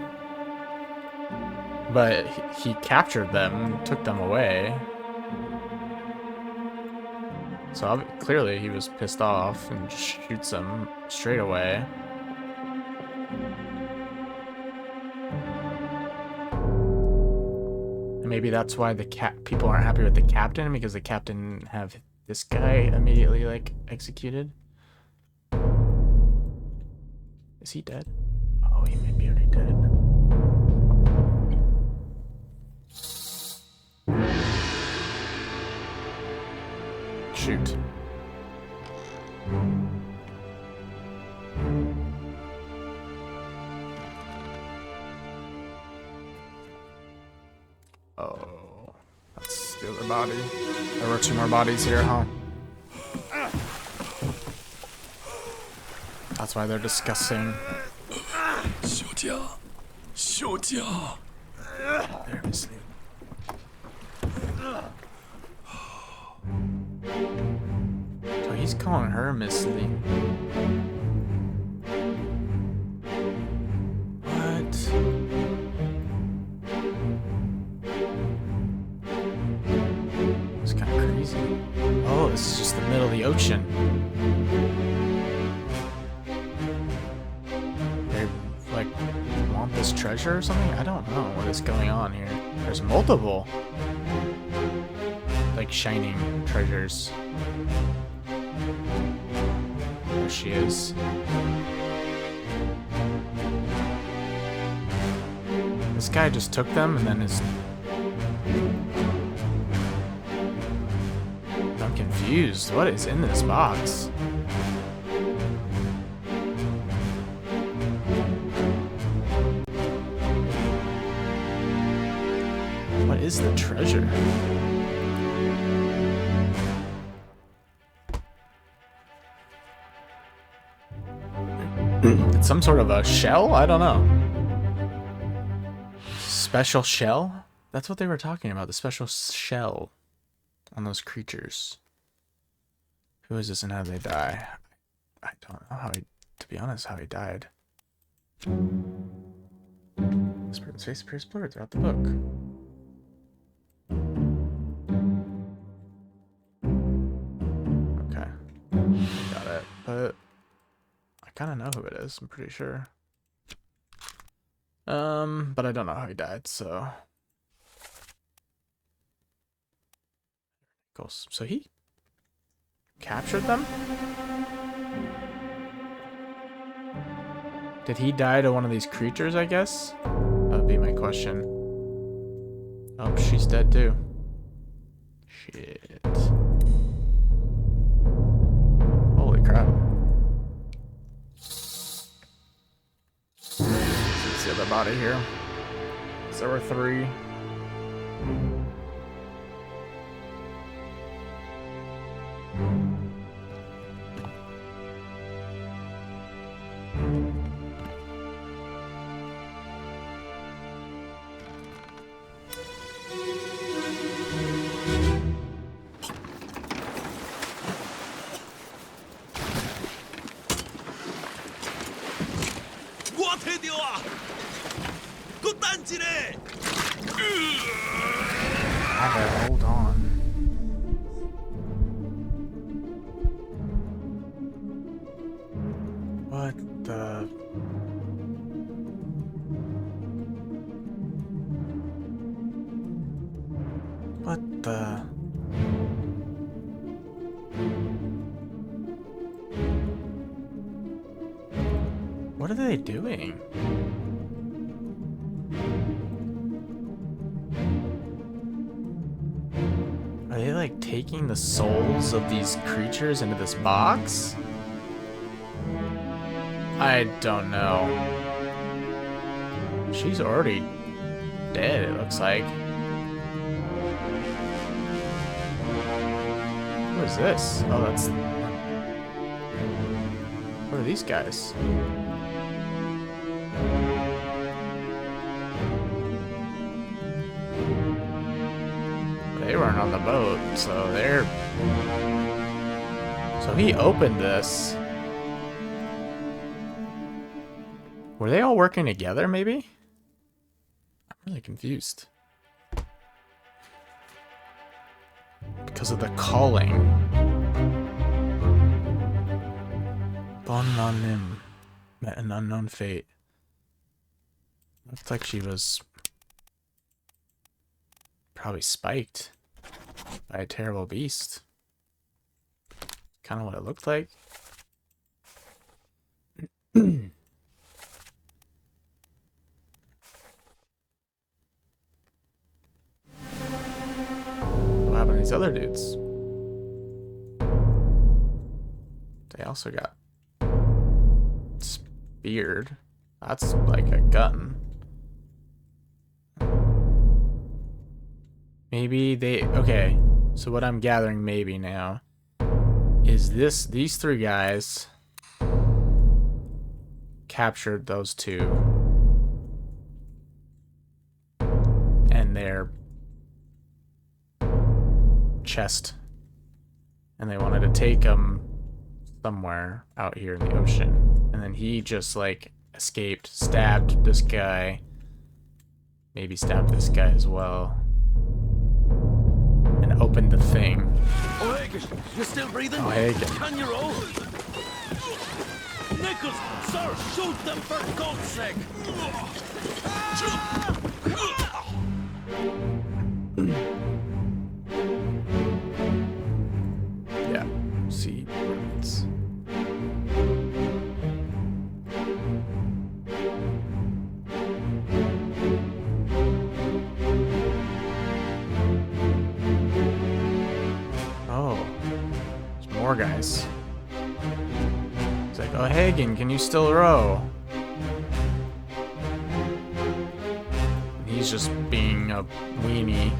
but he captured them, took them away. So clearly he was pissed off and shoots them straight away. And maybe that's why the people aren't happy with the captain, because the captain have this guy immediately like executed. Is he dead? Oh, he may be already dead. Shoot. Oh. the other body. There were 2 more bodies here, huh? That's why they're disgusting. 休假，休假。 They're missing. So he's calling her Miss Lee. What? It's kind of crazy. Oh, this is just the middle of the ocean. They like want this treasure or something? I don't know what is going on here. There's multiple like shining treasures. There she is. This guy just took them and then is... I'm confused. What is in this box? What is the treasure? It's some sort of a shell? I don't know. Special shell? That's what they were talking about, the special shell on those creatures. Who is this and how did they die? I don't know how he, to be honest, how he died. This person's face appears blurred throughout the book. Okay. Got it. But I kind of know who it is, I'm pretty sure. But I don't know how he died, so... Cool. So he captured them? Did he die to one of these creatures, I guess? That would be my question. Oh, she's dead too. Shit. Holy crap. Let's see the other body here. So there were 3. Hold on. What the... What the... What are they doing? Are they like taking the souls of these creatures into this box? I don't know. She's already dead, it looks like. What is this? Oh, that's... What are these guys? They weren't on the boat, so they're... So he opened this. Were they all working together, maybe? I'm really confused. Because of the calling. Bon Nim met an unknown fate. Looks like she was probably spiked by a terrible beast. Kind of what it looked like. What happened to these other dudes? They also got speared. That's like a gun. Maybe they... Okay, so what I'm gathering maybe now is these three guys captured those two and their chest, and they wanted to take them somewhere out here in the ocean, and then he just like escaped, stabbed this guy, maybe stabbed this guy as well, and opened the thing. O'Hagan, you still breathing? O'Hagan. Can you roll? Nichols, sir, shoot them for God's sake! Yeah, see birds. Oh, there's more guys. It's like, oh, Hagen, can you still row? And he's just being a weenie.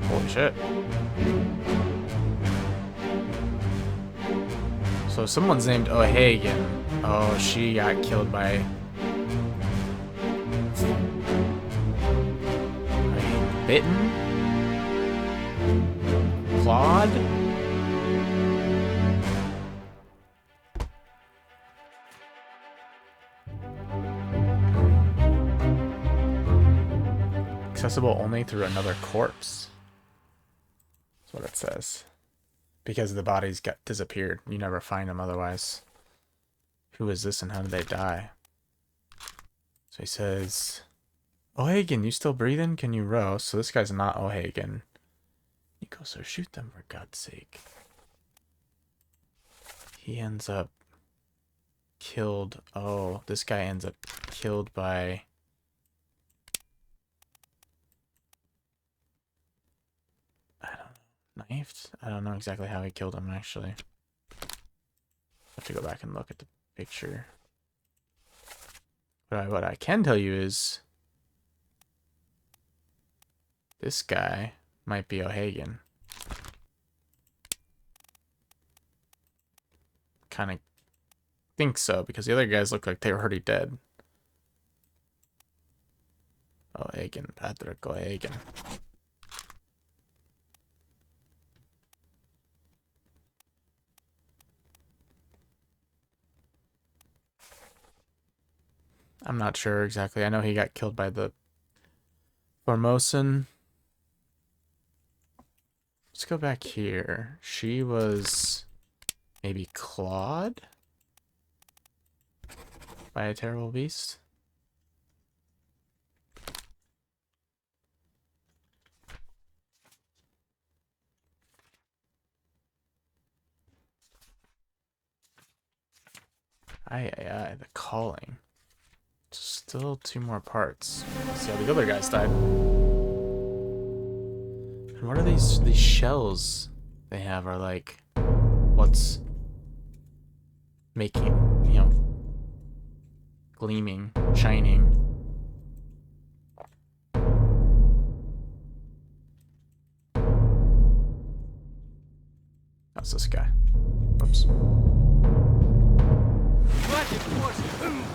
Holy shit. So someone's named O'Hagan. Oh, she got killed by... Bitten? Clawed? Accessible only through another corpse. That's what it says. Because the bodies got disappeared. You never find them otherwise. Who is this and how did they die? So he says... O'Hagan, you still breathing? Can you row? So this guy's not O'Hagan. Nico, so shoot them for God's sake. He ends up killed. Oh, this guy ends up killed by... I don't know. Knifed? I don't know exactly how he killed him, actually. I have to go back and look at the picture. But what I can tell you is... this guy might be O'Hagan. Kind of think so, because the other guys look like they were already dead. O'Hagan, Patrick O'Hagan. I'm not sure exactly. I know he got killed by the Formosan. Let's go back here. She was maybe clawed by a terrible beast. Aye, the calling. Still 2 more parts. Let's see how the other guys died. And what are these shells they have are like, what's making, you know, gleaming, shining. That's this guy. Whoops.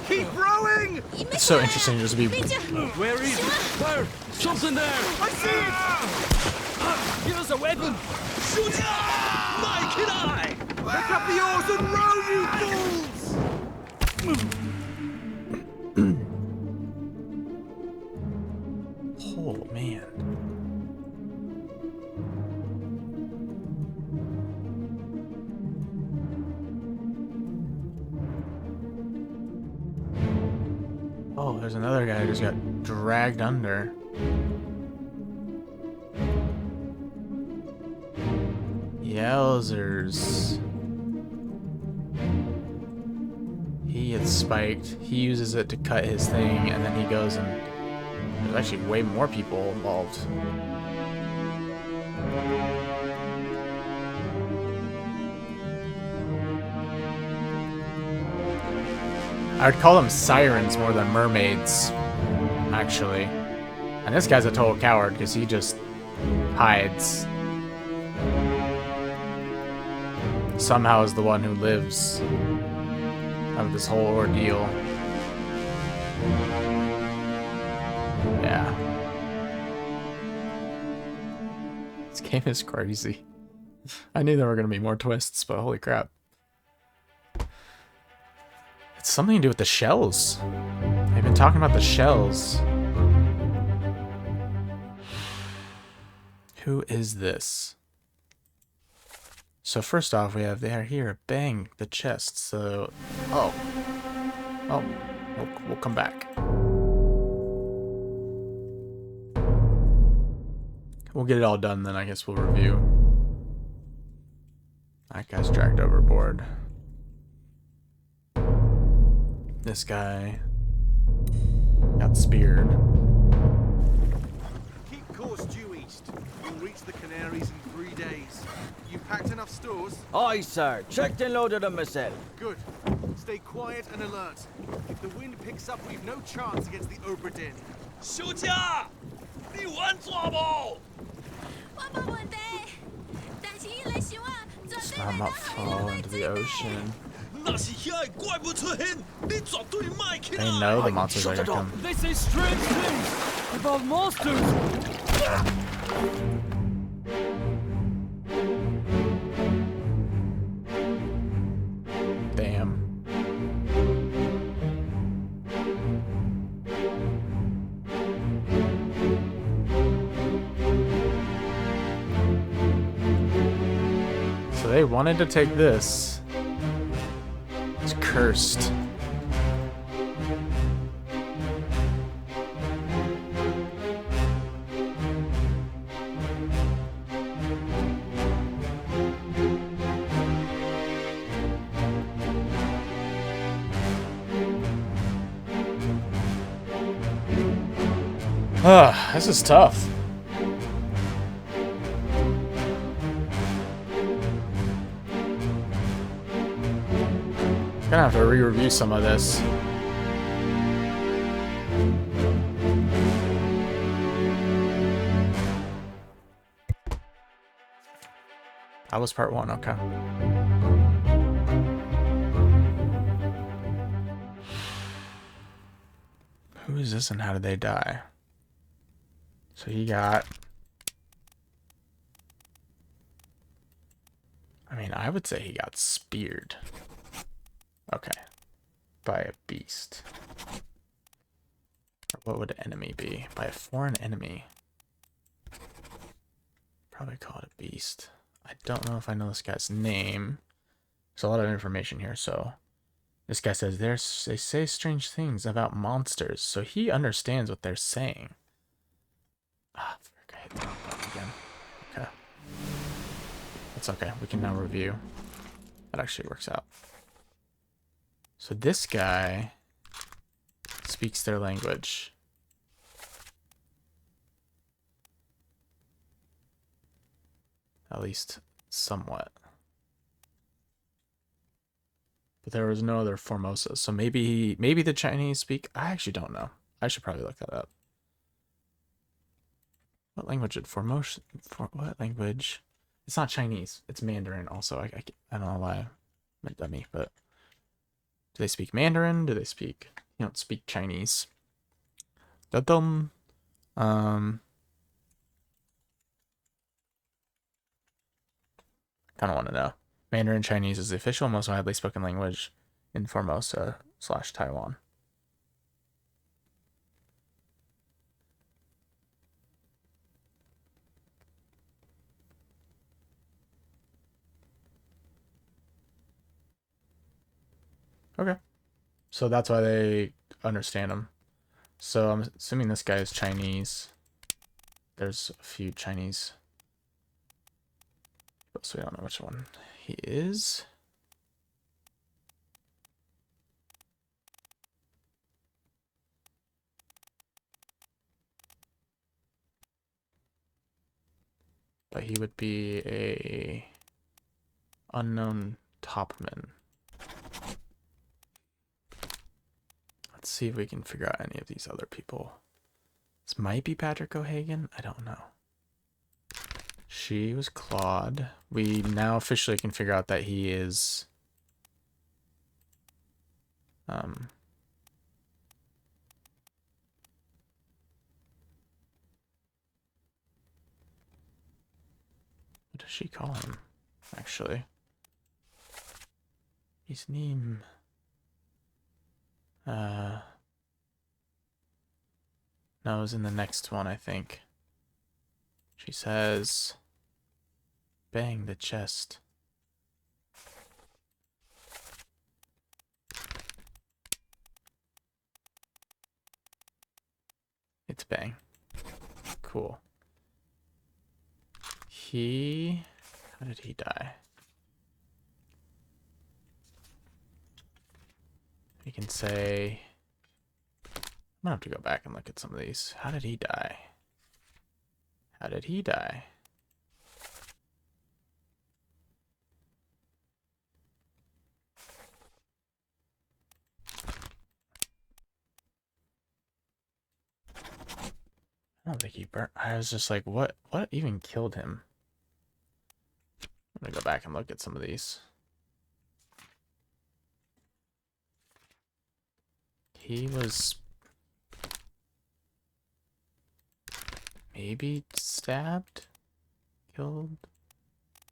Keep rowing! It's so interesting to just be... Where is it? Where? Something there! I see it! Here's a weapon! Shoot it! My kid eye! Pick up the oars and row, you fools! Oh, man. Oh, there's another guy who just got dragged under. Yowzers. He gets spiked. He uses it to cut his thing, and then he goes and... there's actually way more people involved. I would call them sirens more than mermaids, actually. And this guy's a total coward because he just hides. Somehow is the one who lives of this whole ordeal. Yeah. This game is crazy. I knew there were going to be more twists, but holy crap. It's something to do with the shells. They've been talking about the shells. Who is this? So first off, we have there here, bang, the chest. So, oh, we'll come back. We'll get it all done, then I guess we'll review. That guy's dragged overboard. This guy got speared. Keep course due east. You'll reach the Canaries in 3 days. You packed enough stores? Aye, sir. Checked and loaded them myself. Good. Stay quiet and alert. If the wind picks up, we've no chance against the Obra Dinn. 休假，你完做不？ I'm not fall into the ocean. 那是遐个怪物出现，你绝对卖起 They know the monsters are gonna come. They say strange things about monsters. Damn. So they wanted to take this. It's cursed. This is tough. Gonna have to re-review some of this. That was part 1, okay. Who is this and how did they die? So he got... I mean, I would say he got speared. Okay. By a beast. Or what would enemy be? By a foreign enemy. Probably call it a beast. I don't know if I know this guy's name. There's a lot of information here, so... This guy says, they say strange things about monsters, so he understands what they're saying. Ah, frick, I hit the wrong button again. Okay. That's okay, we can now review. That actually works out. So this guy speaks their language. At least somewhat. But there was no other Formosa, so maybe the Chinese speak. I actually don't know. I should probably look that up. What language did Formosa? What language? It's not Chinese. It's Mandarin. Also, I don't know why I meant dummy, but do they speak Mandarin? Do they speak? You don't speak Chinese. Da-dum. Kind of want to know. Mandarin Chinese is the official, most widely spoken language in Formosa/Taiwan. Okay. So that's why they understand them. So I'm assuming this guy is Chinese. There's a few Chinese. So we don't know which one he is. But he would be a unknown topman. Let's see if we can figure out any of these other people. This might be Patrick O'Hagan. I don't know. She was Claude. We now officially can figure out that he is... What does she call him, actually? His name... No, it was in the next one, I think. She says... Bang the chest. It's bang. Cool. How did he die? We can say... I'm gonna have to go back and look at some of these. How did he die? How did he die? I don't think he burnt. I was just like, what even killed him? I'm gonna go back and look at some of these. He was maybe stabbed, killed,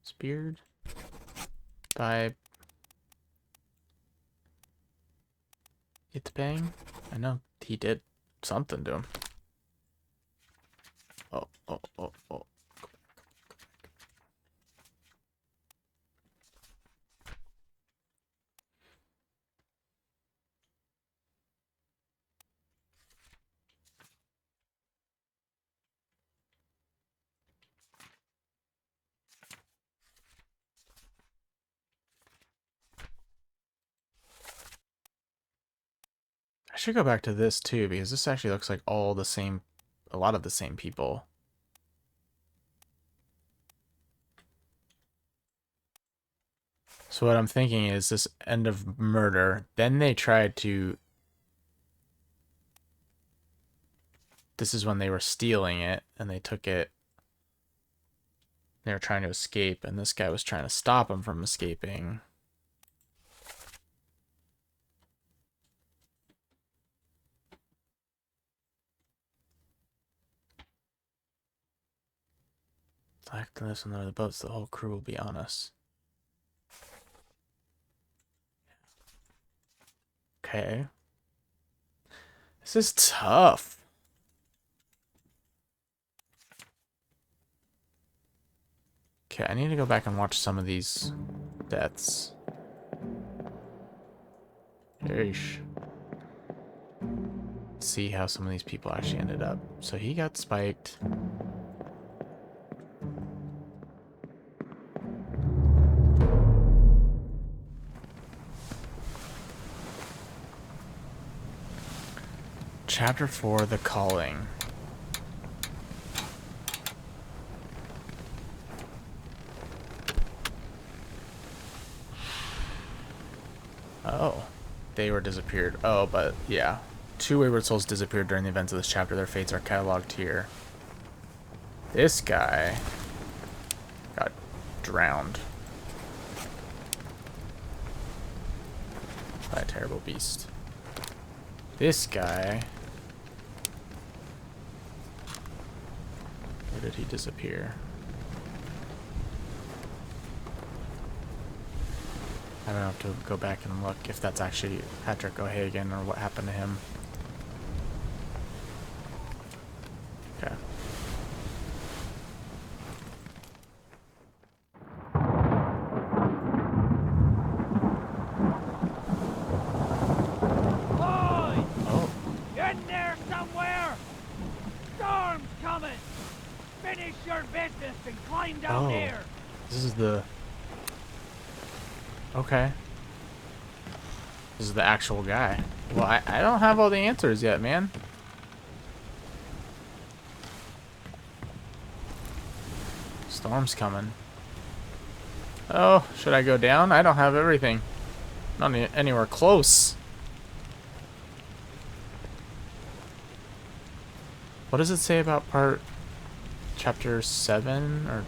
speared by Itbang. I know he did something to him. Oh. I should go back to this too, because this actually looks like all the same, a lot of the same people. So what I'm thinking is this end of murder, then they tried to... This is when they were stealing it, and they took it. They were trying to escape, and this guy was trying to stop them from escaping. Like this and the boats, the whole crew will be on us. Okay. This is tough. Okay, I need to go back and watch some of these deaths. Yeesh. See how some of these people actually ended up. So he got spiked. Chapter 4, The Calling. Oh, they were disappeared. Oh, but yeah. 2 wayward souls disappeared during the events of this chapter. Their fates are cataloged here. This guy got drowned by a terrible beast. This guy... Where did he disappear? I don't have to go back and look if that's actually Patrick O'Hagan or what happened to him. Okay. Oh. In there somewhere! Storm's coming! Finish your business and climb down there! This is the... Okay. This is the actual guy. Well, I don't have all the answers yet, man. Storm's coming. Oh, should I go down? I don't have everything. Not anywhere close. What does it say about part chapter 7 or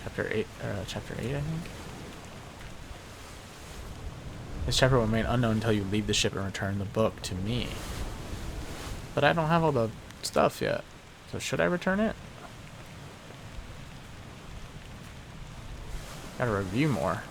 chapter 8? Chapter 8, I think. This chapter will remain unknown until you leave the ship and return the book to me. But I don't have all the stuff yet. So should I return it? Gotta review more.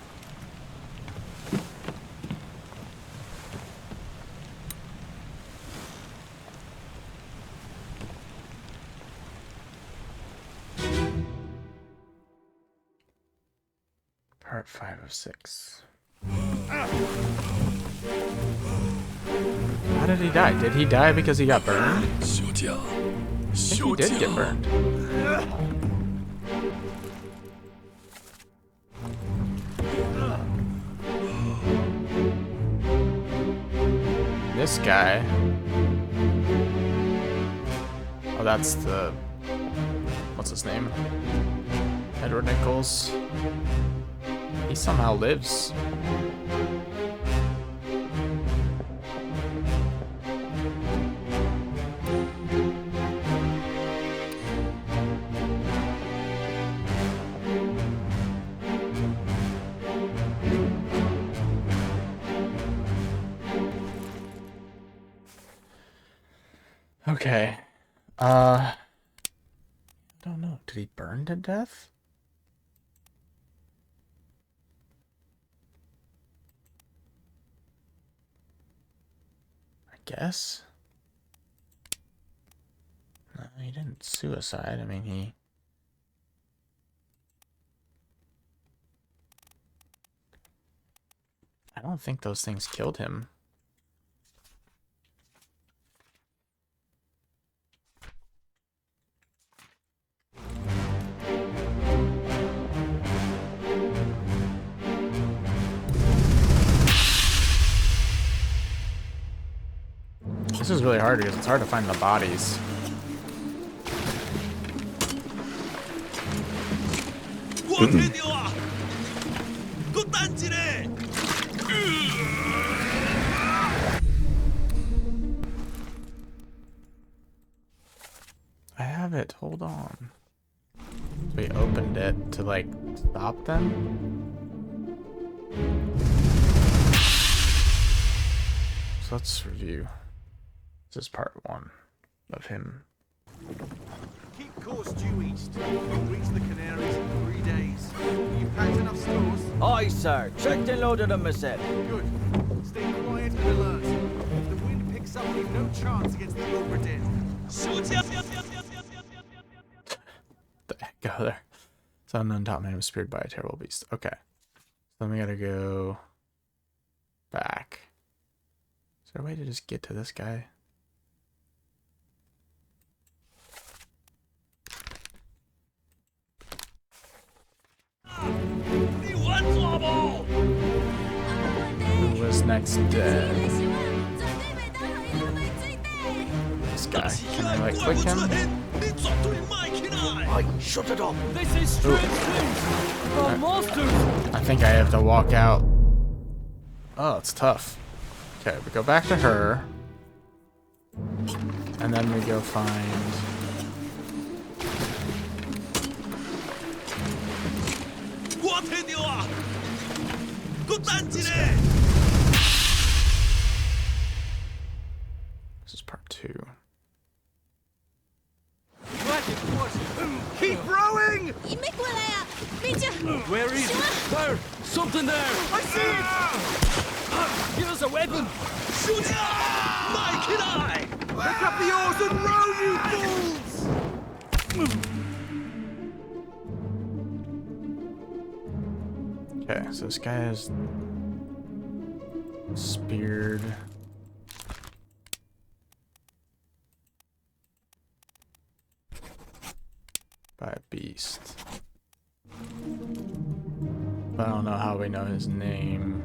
Part 5 of 6. How did he die? Did he die because he got burned? I think he did get burned. This guy. Oh, that's the... What's his name? Edward Nichols. He somehow lives. Okay. I don't know. Did he burn to death? I guess. No, he didn't suicide. I mean, he... I don't think those things killed him. This is really hard because it's hard to find the bodies. I have it. Hold on. We opened it to like stop them. So let's review. This is part 1 of him. Keep course due east. We'll reach the Canaries in 3 days. You've packed enough stores? Aye, sir. Checked and loaded them myself. Good. Stay quiet and alert. If the wind picks up, we've no chance against the Obra Dinn. The heck go there. It's an unknown top man was speared by a terrible beast. Okay. So then we gotta go back. Is there a way to just get to this guy? Who was next dead? This guy. Can I like click him? Aye, shut it up. This is strange news! The monsters! I think I have to walk out. Oh, it's tough. Okay, we go back to her. And then we go find... This is part 2. Keep rowing! Where is it? There! Something there! I see it! Give us a weapon! Pick up the oars and row, you fools! Okay, so this guy is speared. By a beast. But I don't know how we know his name.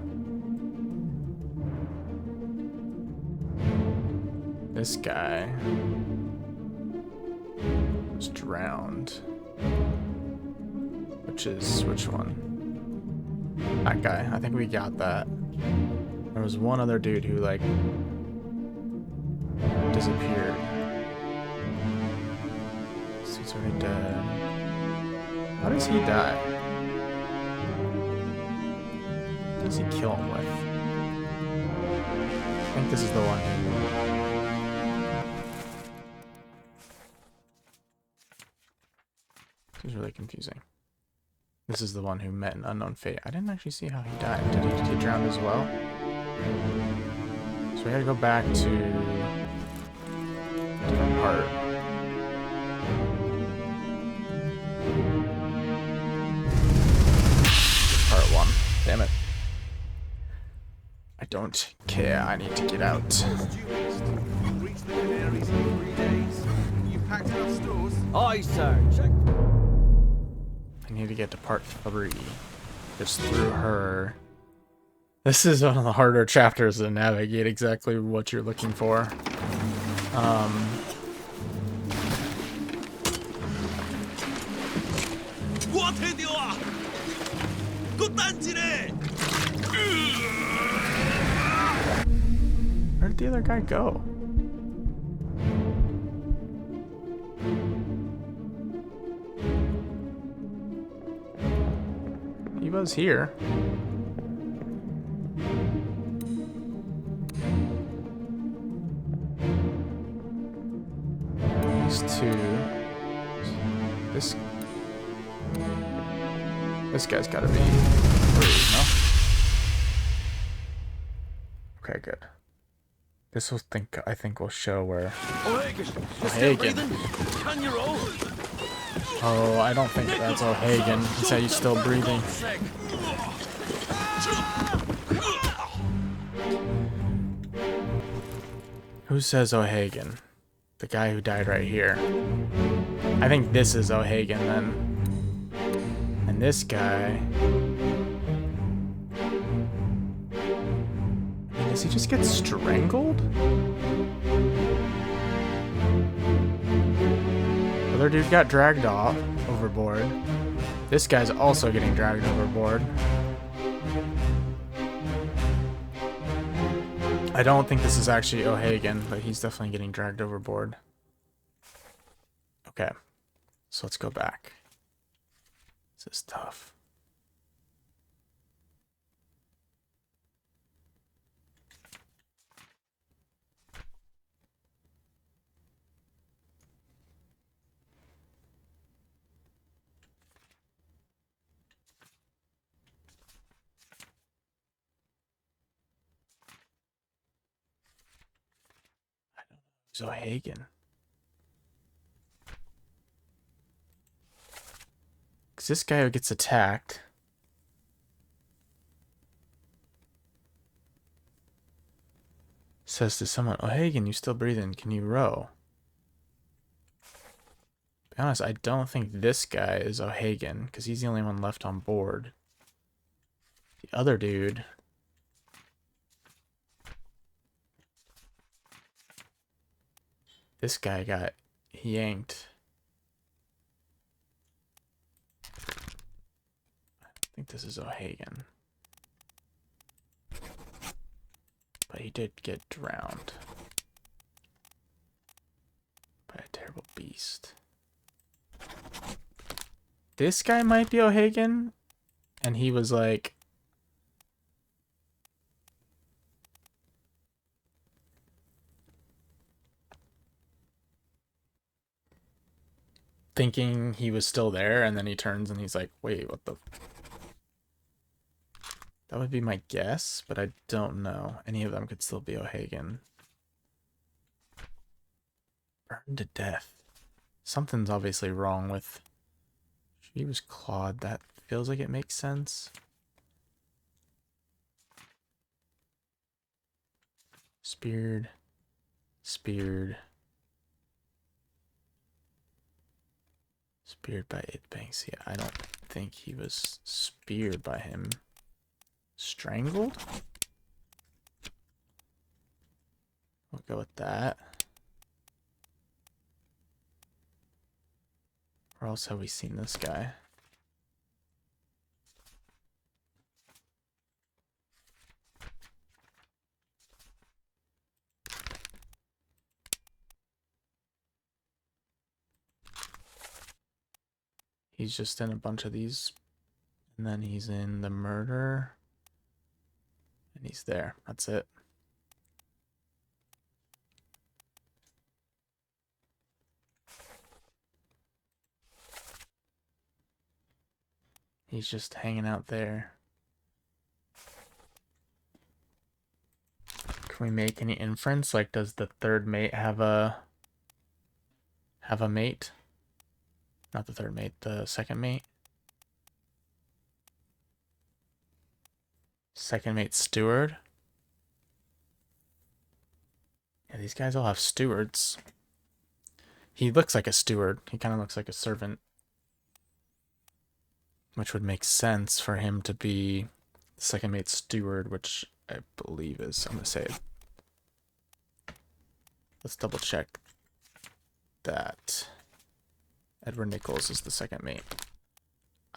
This guy was drowned. Which one? That guy. I think we got that. There was one other dude who like disappeared. He's already dead. How does he die? What does he kill him with? I think this is the one who... This is really confusing. This is the one who met an unknown fate. I didn't actually see how he died. Did he get drowned as well? So we gotta go back to a different part. Part 1. Damn it. I don't care. I need to get out. You'll reach the Canaries in 3 days. You packed enough stores? Aye, sir. Check. I need to get to part 3. Just through her. This is one of the harder chapters to navigate exactly what you're looking for. Where did the other guy go? He was here. These two. This guy's gotta be free, no? Okay, good. This will I think will show where O'Hagan. Oh, I don't think that's O'Hagan. He said he's still breathing. Who says O'Hagan? The guy who died right here. I think this is O'Hagan then. And this guy... Does he just get strangled? The other dude got dragged off overboard. This guy's also getting dragged overboard. I don't think this is actually O'Hagan, but he's definitely getting dragged overboard. Okay, so let's go back. This is tough. O'Hagan. Because this guy who gets attacked says to someone, O'Hagan, you still breathing? Can you row? To be honest, I don't think this guy is O'Hagan because he's the only one left on board. The other dude... This guy got yanked. I think this is O'Hagan. But he did get drowned by a terrible beast. This guy might be O'Hagan, and he was like... thinking he was still there, and then he turns and he's like, wait, what the... That would be my guess, but I don't know. Any of them could still be O'Hagan. Burned to death. Something's obviously wrong with... She was clawed. That feels like it makes sense. Speared. Speared. Speared by it banks. Yeah, I don't think he was speared by him. Strangled? We'll go with that. Where else have we seen this guy? He's just in a bunch of these. And then he's in the murder. And he's there. That's it. He's just hanging out there. Can we make any inference? Like, does the third mate have a mate? Not the third mate, the second mate. Second mate steward. Yeah, these guys all have stewards. He looks like a steward. He kind of looks like a servant. Which would make sense for him to be second mate steward, which I believe is, I'm going to say, let's double check that Edward Nichols is the second mate.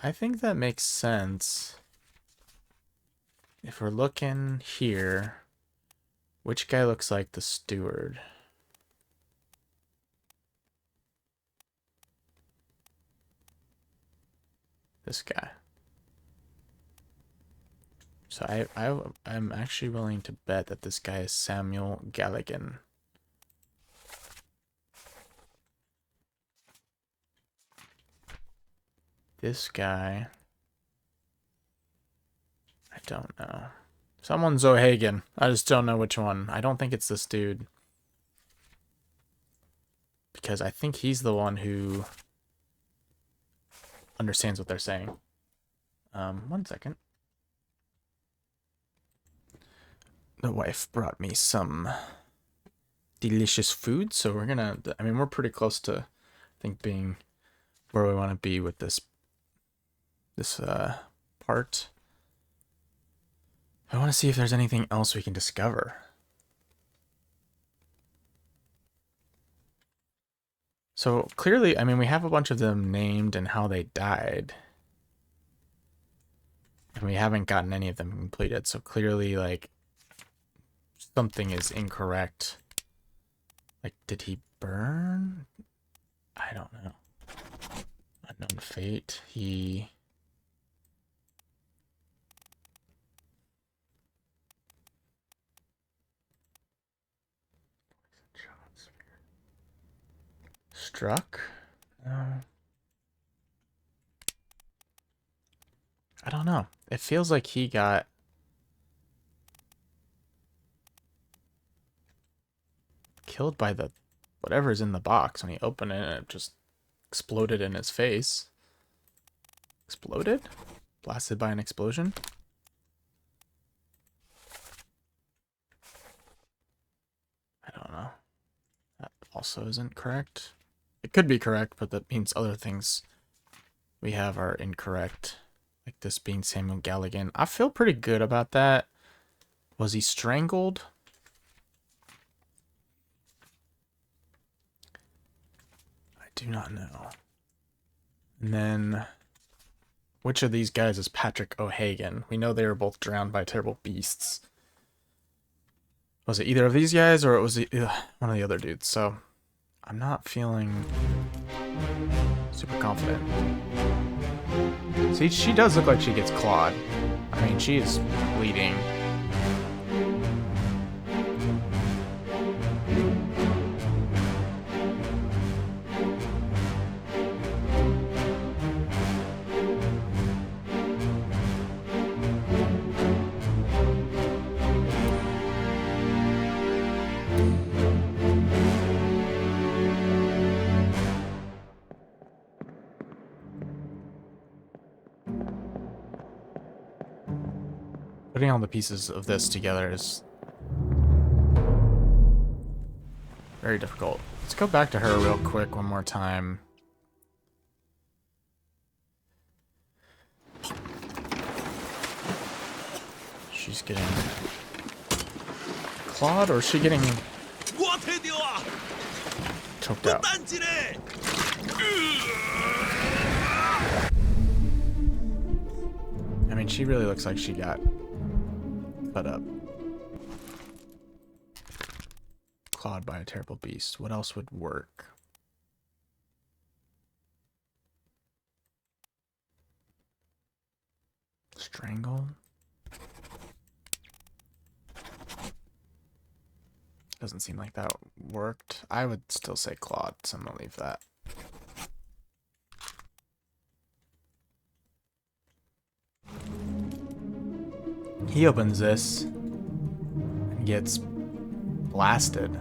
I think that makes sense. If we're looking here, which guy looks like the steward? This guy. So I'm actually willing to bet that this guy is Samuel Galligan. This guy, I don't know. Someone's O'Hagan. I just don't know which one. I don't think it's this dude. Because I think he's the one who understands what they're saying. 1 second. The wife brought me some delicious food, so we're gonna, I mean, we're pretty close to, I think, being where we want to be with this part. I want to see if there's anything else we can discover. So clearly, I mean, we have a bunch of them named and how they died. And we haven't gotten any of them completed. So clearly, like, something is incorrect. Like, did he burn? I don't know. Unknown fate. He... struck? No. I don't know. It feels like he got killed by the whatever's in the box when he opened it and it just exploded in his face. Exploded? Blasted by an explosion? I don't know. That also isn't correct. It could be correct, but that means other things we have are incorrect. Like this being Samuel Galligan. I feel pretty good about that. Was he strangled? I do not know. And then, which of these guys is Patrick O'Hagan? We know they were both drowned by terrible beasts. Was it either of these guys or it was one of the other dudes? So I'm not feeling super confident. See, she does look like she gets clawed. I mean, she is bleeding. Putting all the pieces of this together is very difficult. Let's go back to her real quick one more time. She's getting clawed, or is she getting choked out? I mean, she really looks like she got cut up. Clawed by a terrible beast. What else would work? Strangled. Doesn't seem like that worked. I would still say clawed, so I'm gonna leave that. He opens this and gets blasted.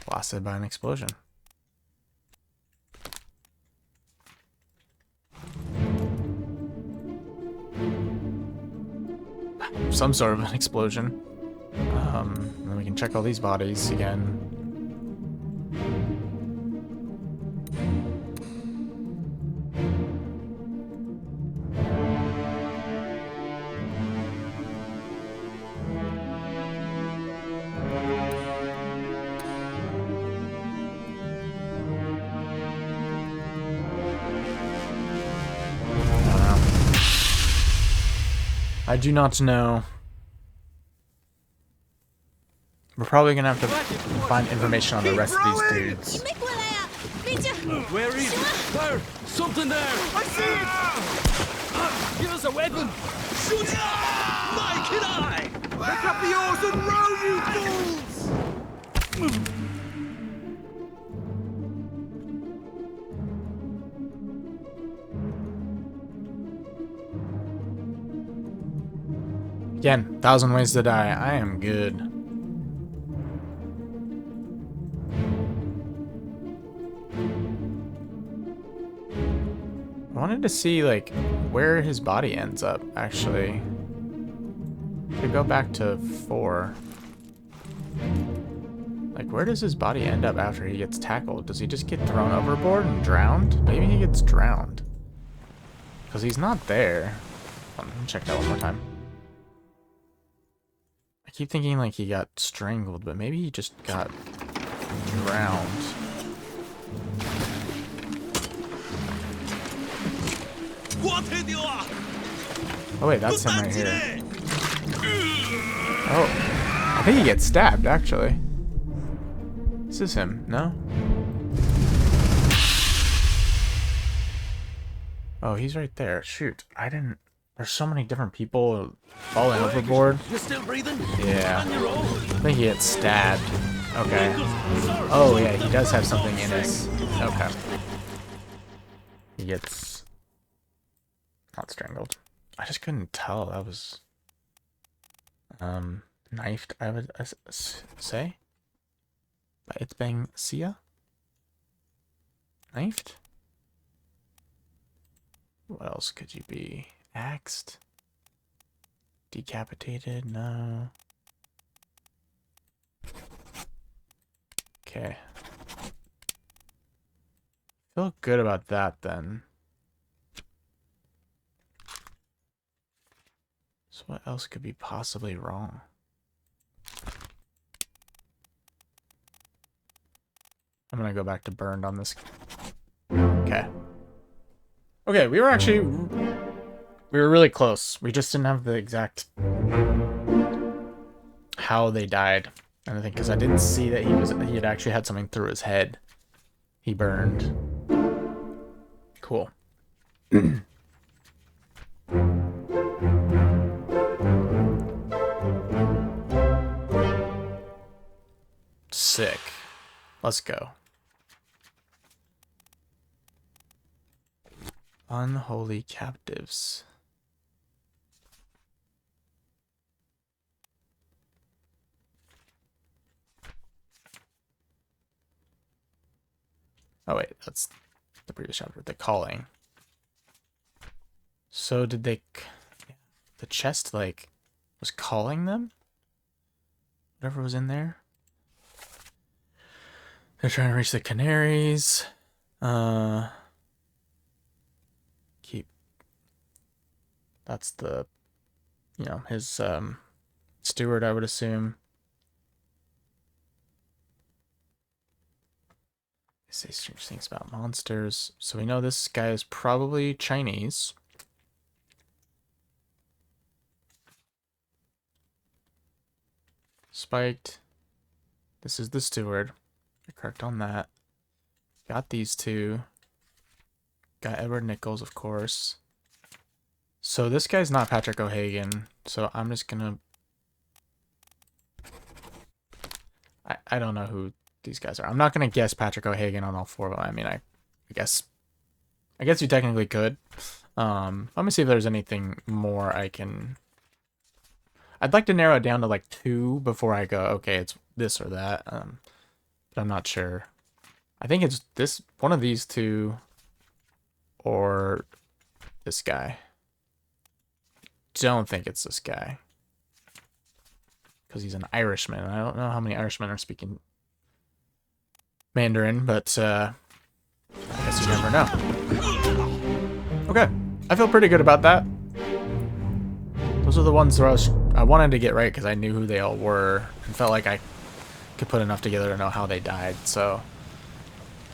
Blasted by an explosion. Some sort of an explosion. Then we can check all these bodies again. I do not know. We're probably gonna have to find information on the rest of these dudes. Where is it? There! Something there! I see it! Give us a weapon! Shoot! My kid eye! Pick up the oars and row, you fools! Again, 1,000 ways to die. I am good. I wanted to see, like, where his body ends up, actually. To go back to 4. Like, where does his body end up after he gets tackled? Does he just get thrown overboard and drowned? Maybe he gets drowned. Because he's not there. Hold on, let me check that one more time. I keep thinking, like, he got strangled, but maybe he just got drowned. Oh wait, that's him right here. Oh, I think he gets stabbed, actually. This is him, no? Oh, he's right there. Shoot, I didn't... There's so many different people falling overboard. You're still breathing? Yeah. On your own? I think he gets stabbed. Okay. Oh yeah, he does have something in his... Okay. He gets... Not strangled. I just couldn't tell. That was... knifed, I would say? But it's being Sia? Knifed? What else could you be? Axed? Decapitated? No. Okay. Feel good about that then. So what else could be possibly wrong? I'm gonna go back to burned on this. Okay. Okay, we were really close. We just didn't have the exact how they died. And I think because I didn't see that he had actually had something through his head. He burned. Cool. Sick. Let's go. Unholy captives. Oh wait, that's the previous chapter. The calling. So did they... The chest, like, was calling them? Whatever was in there? They're trying to reach the Canaries. Keep... That's the... You know, his, steward, I would assume. Say strange things about monsters. So we know this guy is probably Chinese. Spiked. This is the steward. You're correct on that. Got these two. Got Edward Nichols, of course. So this guy's not Patrick O'Hagan. So I'm just gonna... I don't know who these guys are. I'm not gonna guess Patrick O'Hagan on all four of them. I mean, I guess you technically could. Let me see if there's anything more I can... I'd like to narrow it down to like 2 before I go, okay, it's this or that. But I'm not sure. I think it's this, one of these two, or this guy. Don't think it's this guy. Because he's an Irishman. I don't know how many Irishmen are speaking Mandarin, but I guess you never know. Okay, I feel pretty good about that. Those are the ones where I wanted to get right because I knew who they all were and felt like I could put enough together to know how they died. So,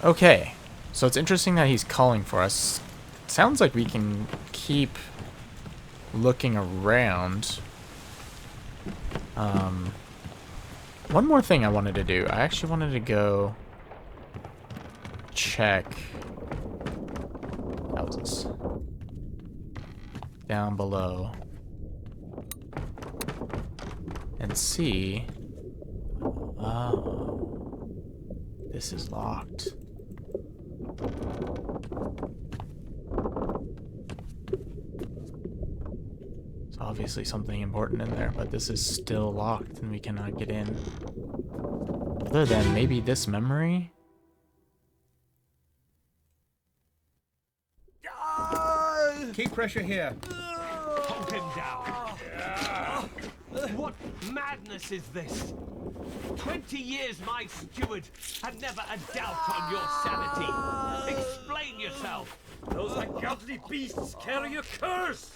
okay. So it's interesting that he's calling for us. It sounds like we can keep looking around. One more thing I wanted to do. I actually wanted to go check. That was this. Down below. And see. Oh. This is locked. There's obviously something important in there, but this is still locked and we cannot get in. Other than maybe this memory? Keep pressure here. Hold him down. What madness is this? 20 years my steward, and never a doubt on your sanity. Explain yourself. Those ungodly beasts carry a curse!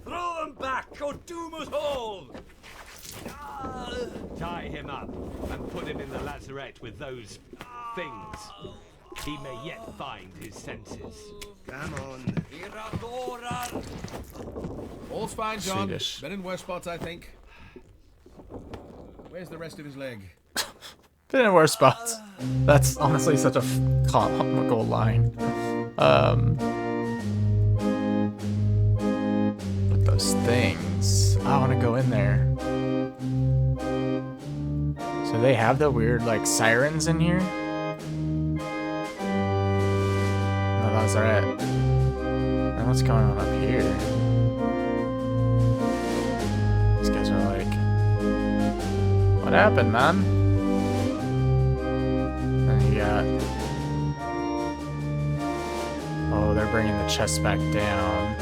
Throw them back or doom us all! Tie him up and put him in the lazarette with those things. He may yet find his senses. Come on. All's fine, John. Swedish. Been in worse spots, I think. Where's the rest of his leg? Been in worse spots. That's honestly such a comical line. With those things. I want to go in there. So they have the weird, like, sirens in here? The lazarette. And what's going on up here? These guys are like, what happened, man? And you got... Oh, they're bringing the chest back down.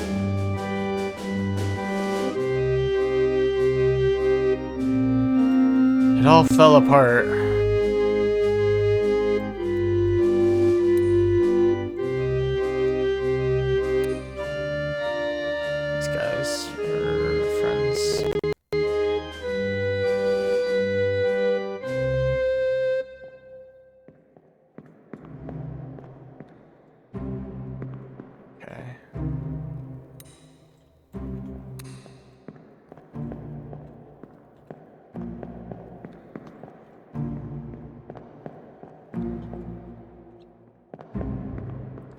It all fell apart. These guys are friends. Okay.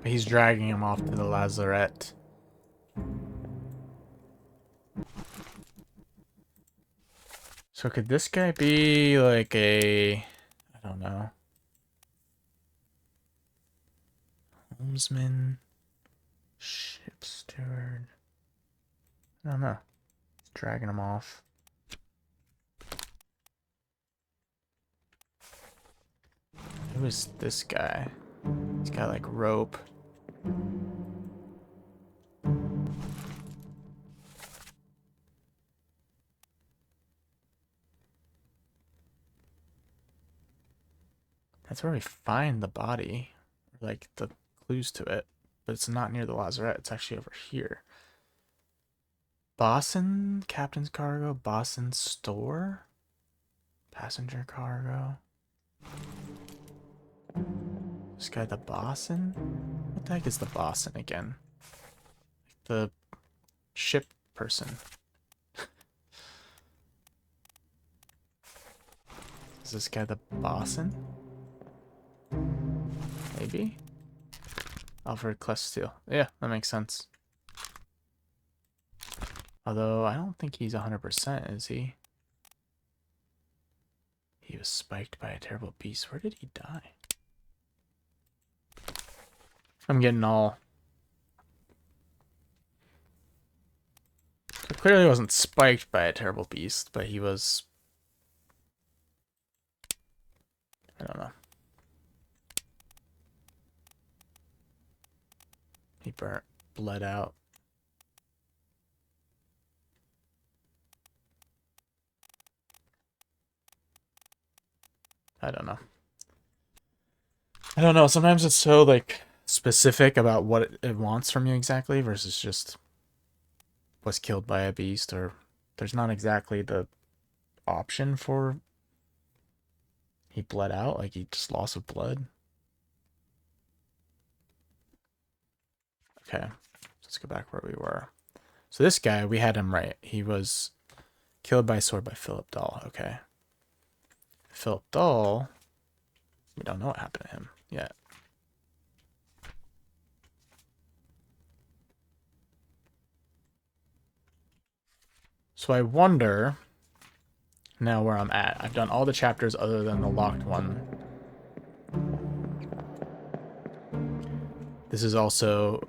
He's dragging him off to the lazarette. So could this guy be like a, I don't know, helmsman, ship steward? I don't know. He's dragging him off. Who is this guy? He's got like rope. That's where we find the body, like the clues to it, but it's not near the lazarette. It's actually over here. Boston, captain's cargo, Boston store, passenger cargo. This guy, the Boston? What the heck is the Boston again? The ship person. Is this guy the Boston? maybe? Alfred Clesteel. Yeah, that makes sense. Although, I don't think he's 100%, is he? He was spiked by a terrible beast. Where did he die? I'm getting all... So clearly he wasn't spiked by a terrible beast, but he was... I don't know. He bled out. I don't know. I don't know. Sometimes it's so, like, specific about what it wants from you exactly versus just was killed by a beast, or there's not exactly the option for he bled out, like he just loss of blood. Okay, let's go back where we were. So this guy, we had him right. He was killed by sword by Philip Dahl. Okay. Philip Dahl, we don't know what happened to him yet. So I wonder now where I'm at. I've done all the chapters other than the locked one. This is also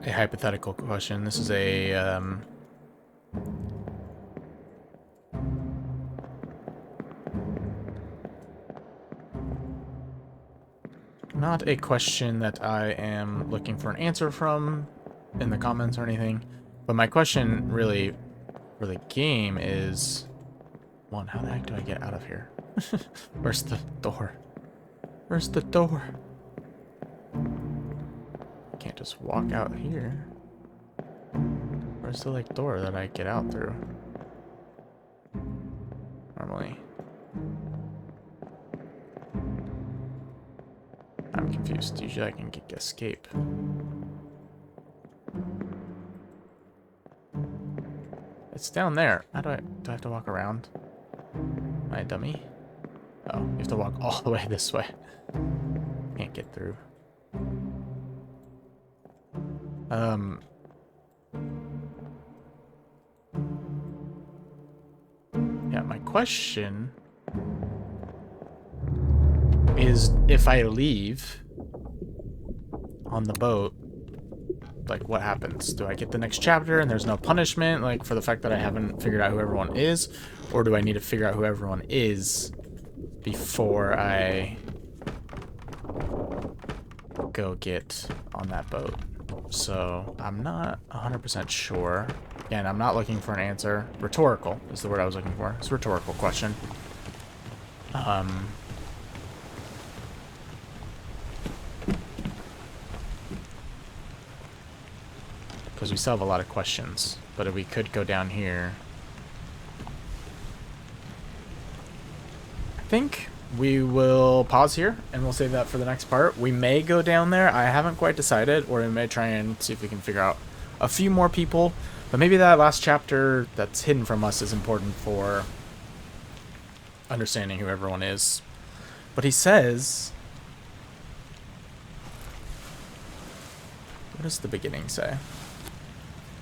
a hypothetical question. This is a not a question that I am looking for an answer from in the comments or anything, but my question really for the game is, one, how the heck do I get out of here? Where's the door? Where's the door? I can't just walk out here. Where's the, like, door that I get out through? Normally. I'm confused. Usually I can escape. It's down there. How do I have to walk around? Am I a dummy? Oh, you have to walk all the way this way. Can't get through. Yeah, my question is, if I leave on the boat, like, what happens? Do I get the next chapter and there's no punishment, like, for the fact that I haven't figured out who everyone is? Or do I need to figure out who everyone is before I go get on that boat? So, I'm not 100% sure. Again, I'm not looking for an answer. Rhetorical is the word I was looking for. It's a rhetorical question. Because we still have a lot of questions. But if we could go down here, I think we will pause here and we'll save that for the next part. We may go down there. I haven't quite decided, or we may try and see if we can figure out a few more people. But maybe that last chapter that's hidden from us is important for understanding who everyone is. But he says, what does the beginning say?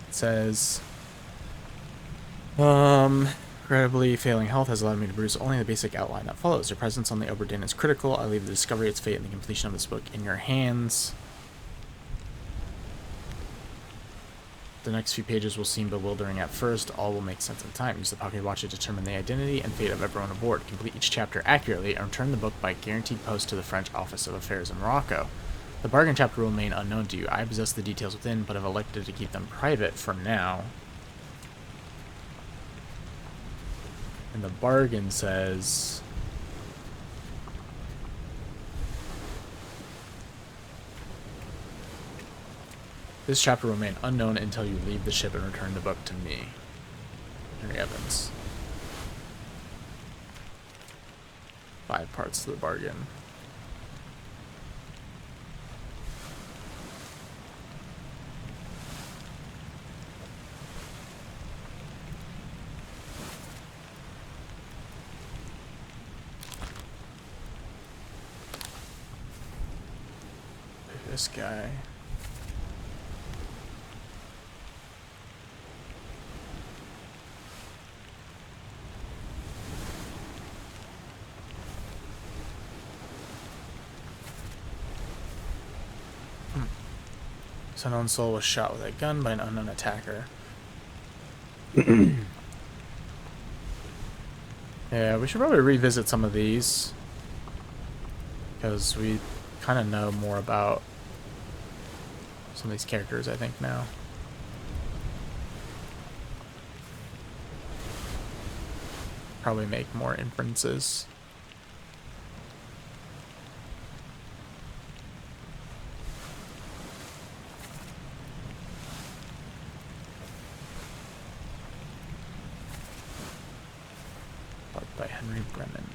It says, regrettably, failing health has allowed me to produce only the basic outline that follows. Your presence on the Obra Dinn is critical. I leave the discovery, its fate, and the completion of this book in your hands. The next few pages will seem bewildering at first. All will make sense in time. Use the pocket watch to determine the identity and fate of everyone aboard. Complete each chapter accurately and return the book by guaranteed post to the French Office of Affairs in Morocco. The bargain chapter will remain unknown to you. I possess the details within, but have elected to keep them private for now. And the bargain says, this chapter will remain unknown until you leave the ship and return the book to me. Henry Evans. 5 parts to the bargain. this guy. This unknown soul was shot with a gun by an unknown attacker. Yeah, we should probably revisit some of these, because we kind of know more about some of these characters, I think, now. Probably make more inferences. By Henry Brennan.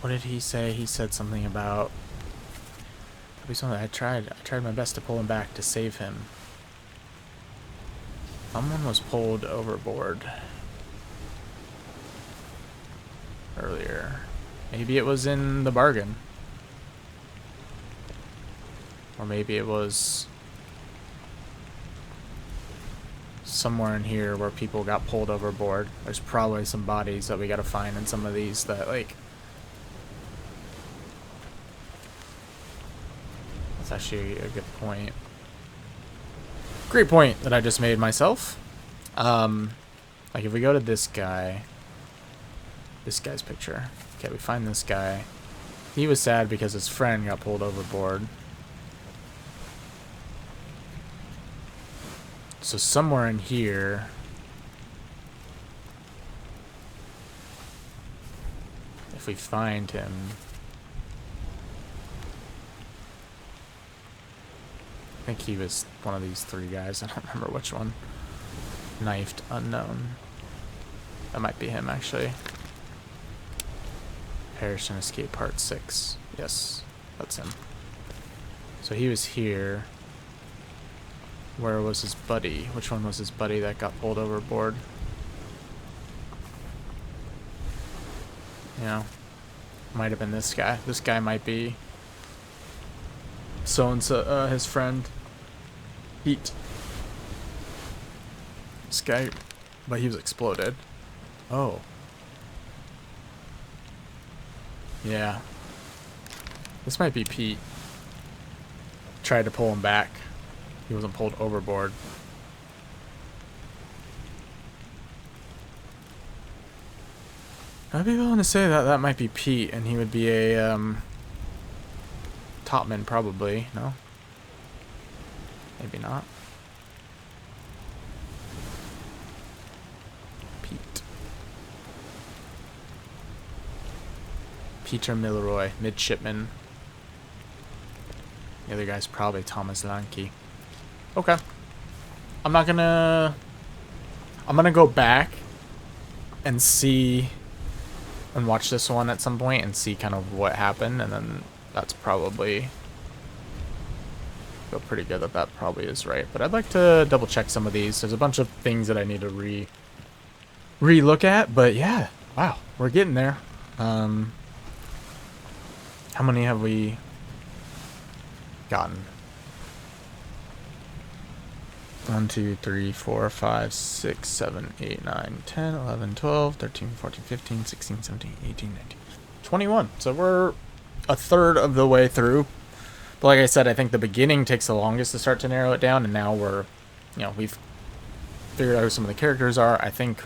What did he say? He said something about I tried my best to pull him back to save him. Someone was pulled overboard earlier. Maybe it was in the bargain. Or maybe it was somewhere in here where people got pulled overboard. There's probably some bodies that we gotta find in some of these that, like... That's actually a good point. Great point that I just made myself. Like, if we go to this guy's picture. Okay, we find this guy. He was sad because his friend got pulled overboard. So somewhere in here, if we find him, I think he was one of these three guys. I don't remember which one. Knifed unknown. That might be him, actually. Perish and Escape Part 6. Yes, that's him. So he was here. Where was his buddy? Which one was his buddy that got pulled overboard? You know, might have been this guy. This guy might be so-and-so, his friend. Heat. This guy, but he was exploded. Oh. Yeah. This might be Pete. Tried to pull him back. He wasn't pulled overboard. I'd be willing to say that that might be Pete, and he would be a topman, probably. No? Maybe not. Pete. Peter Milroy, midshipman. The other guy's probably Thomas Lanke. Okay. I'm gonna go back and see and watch this one at some point and see kind of what happened, and then that's probably feel pretty good that that probably is right. But I'd like to double check some of these. There's a bunch of things that I need to re-look at, but yeah, wow, we're getting there. How many have we gotten? 1, 2, 3, 4, 5, 6, 7, 8, 9, 10, 11, 12, 13, 14, 15, 16, 17, 18, 19, 21. So we're a third of the way through. But like I said, I think the beginning takes the longest to start to narrow it down, and now we're, you know, we've figured out who some of the characters are. I think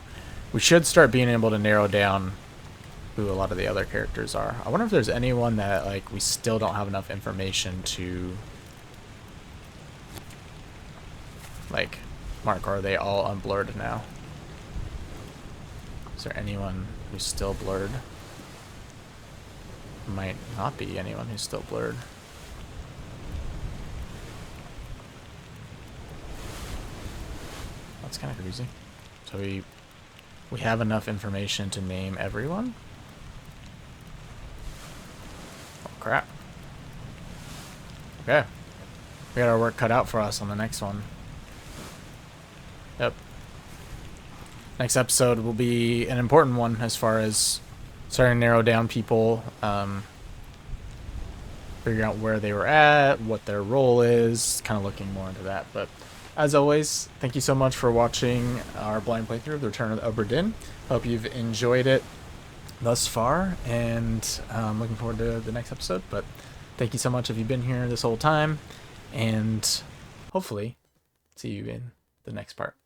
we should start being able to narrow down who a lot of the other characters are. I wonder if there's anyone that, like, we still don't have enough information to, like, mark. Or are they all unblurred now? Is there anyone who's still blurred? Might not be anyone who's still blurred. That's kind of crazy. So we have enough information to name everyone? Oh crap. Okay. We got our work cut out for us on the next one. Yep. Next episode will be an important one as far as starting to narrow down people, figuring out where they were at, what their role is, kind of looking more into that. But as always, thank you so much for watching our blind playthrough of The Return of the Obra Dinn. Hope you've enjoyed it thus far, and I'm looking forward to the next episode. But thank you so much if you've been here this whole time, and hopefully see you in the next part.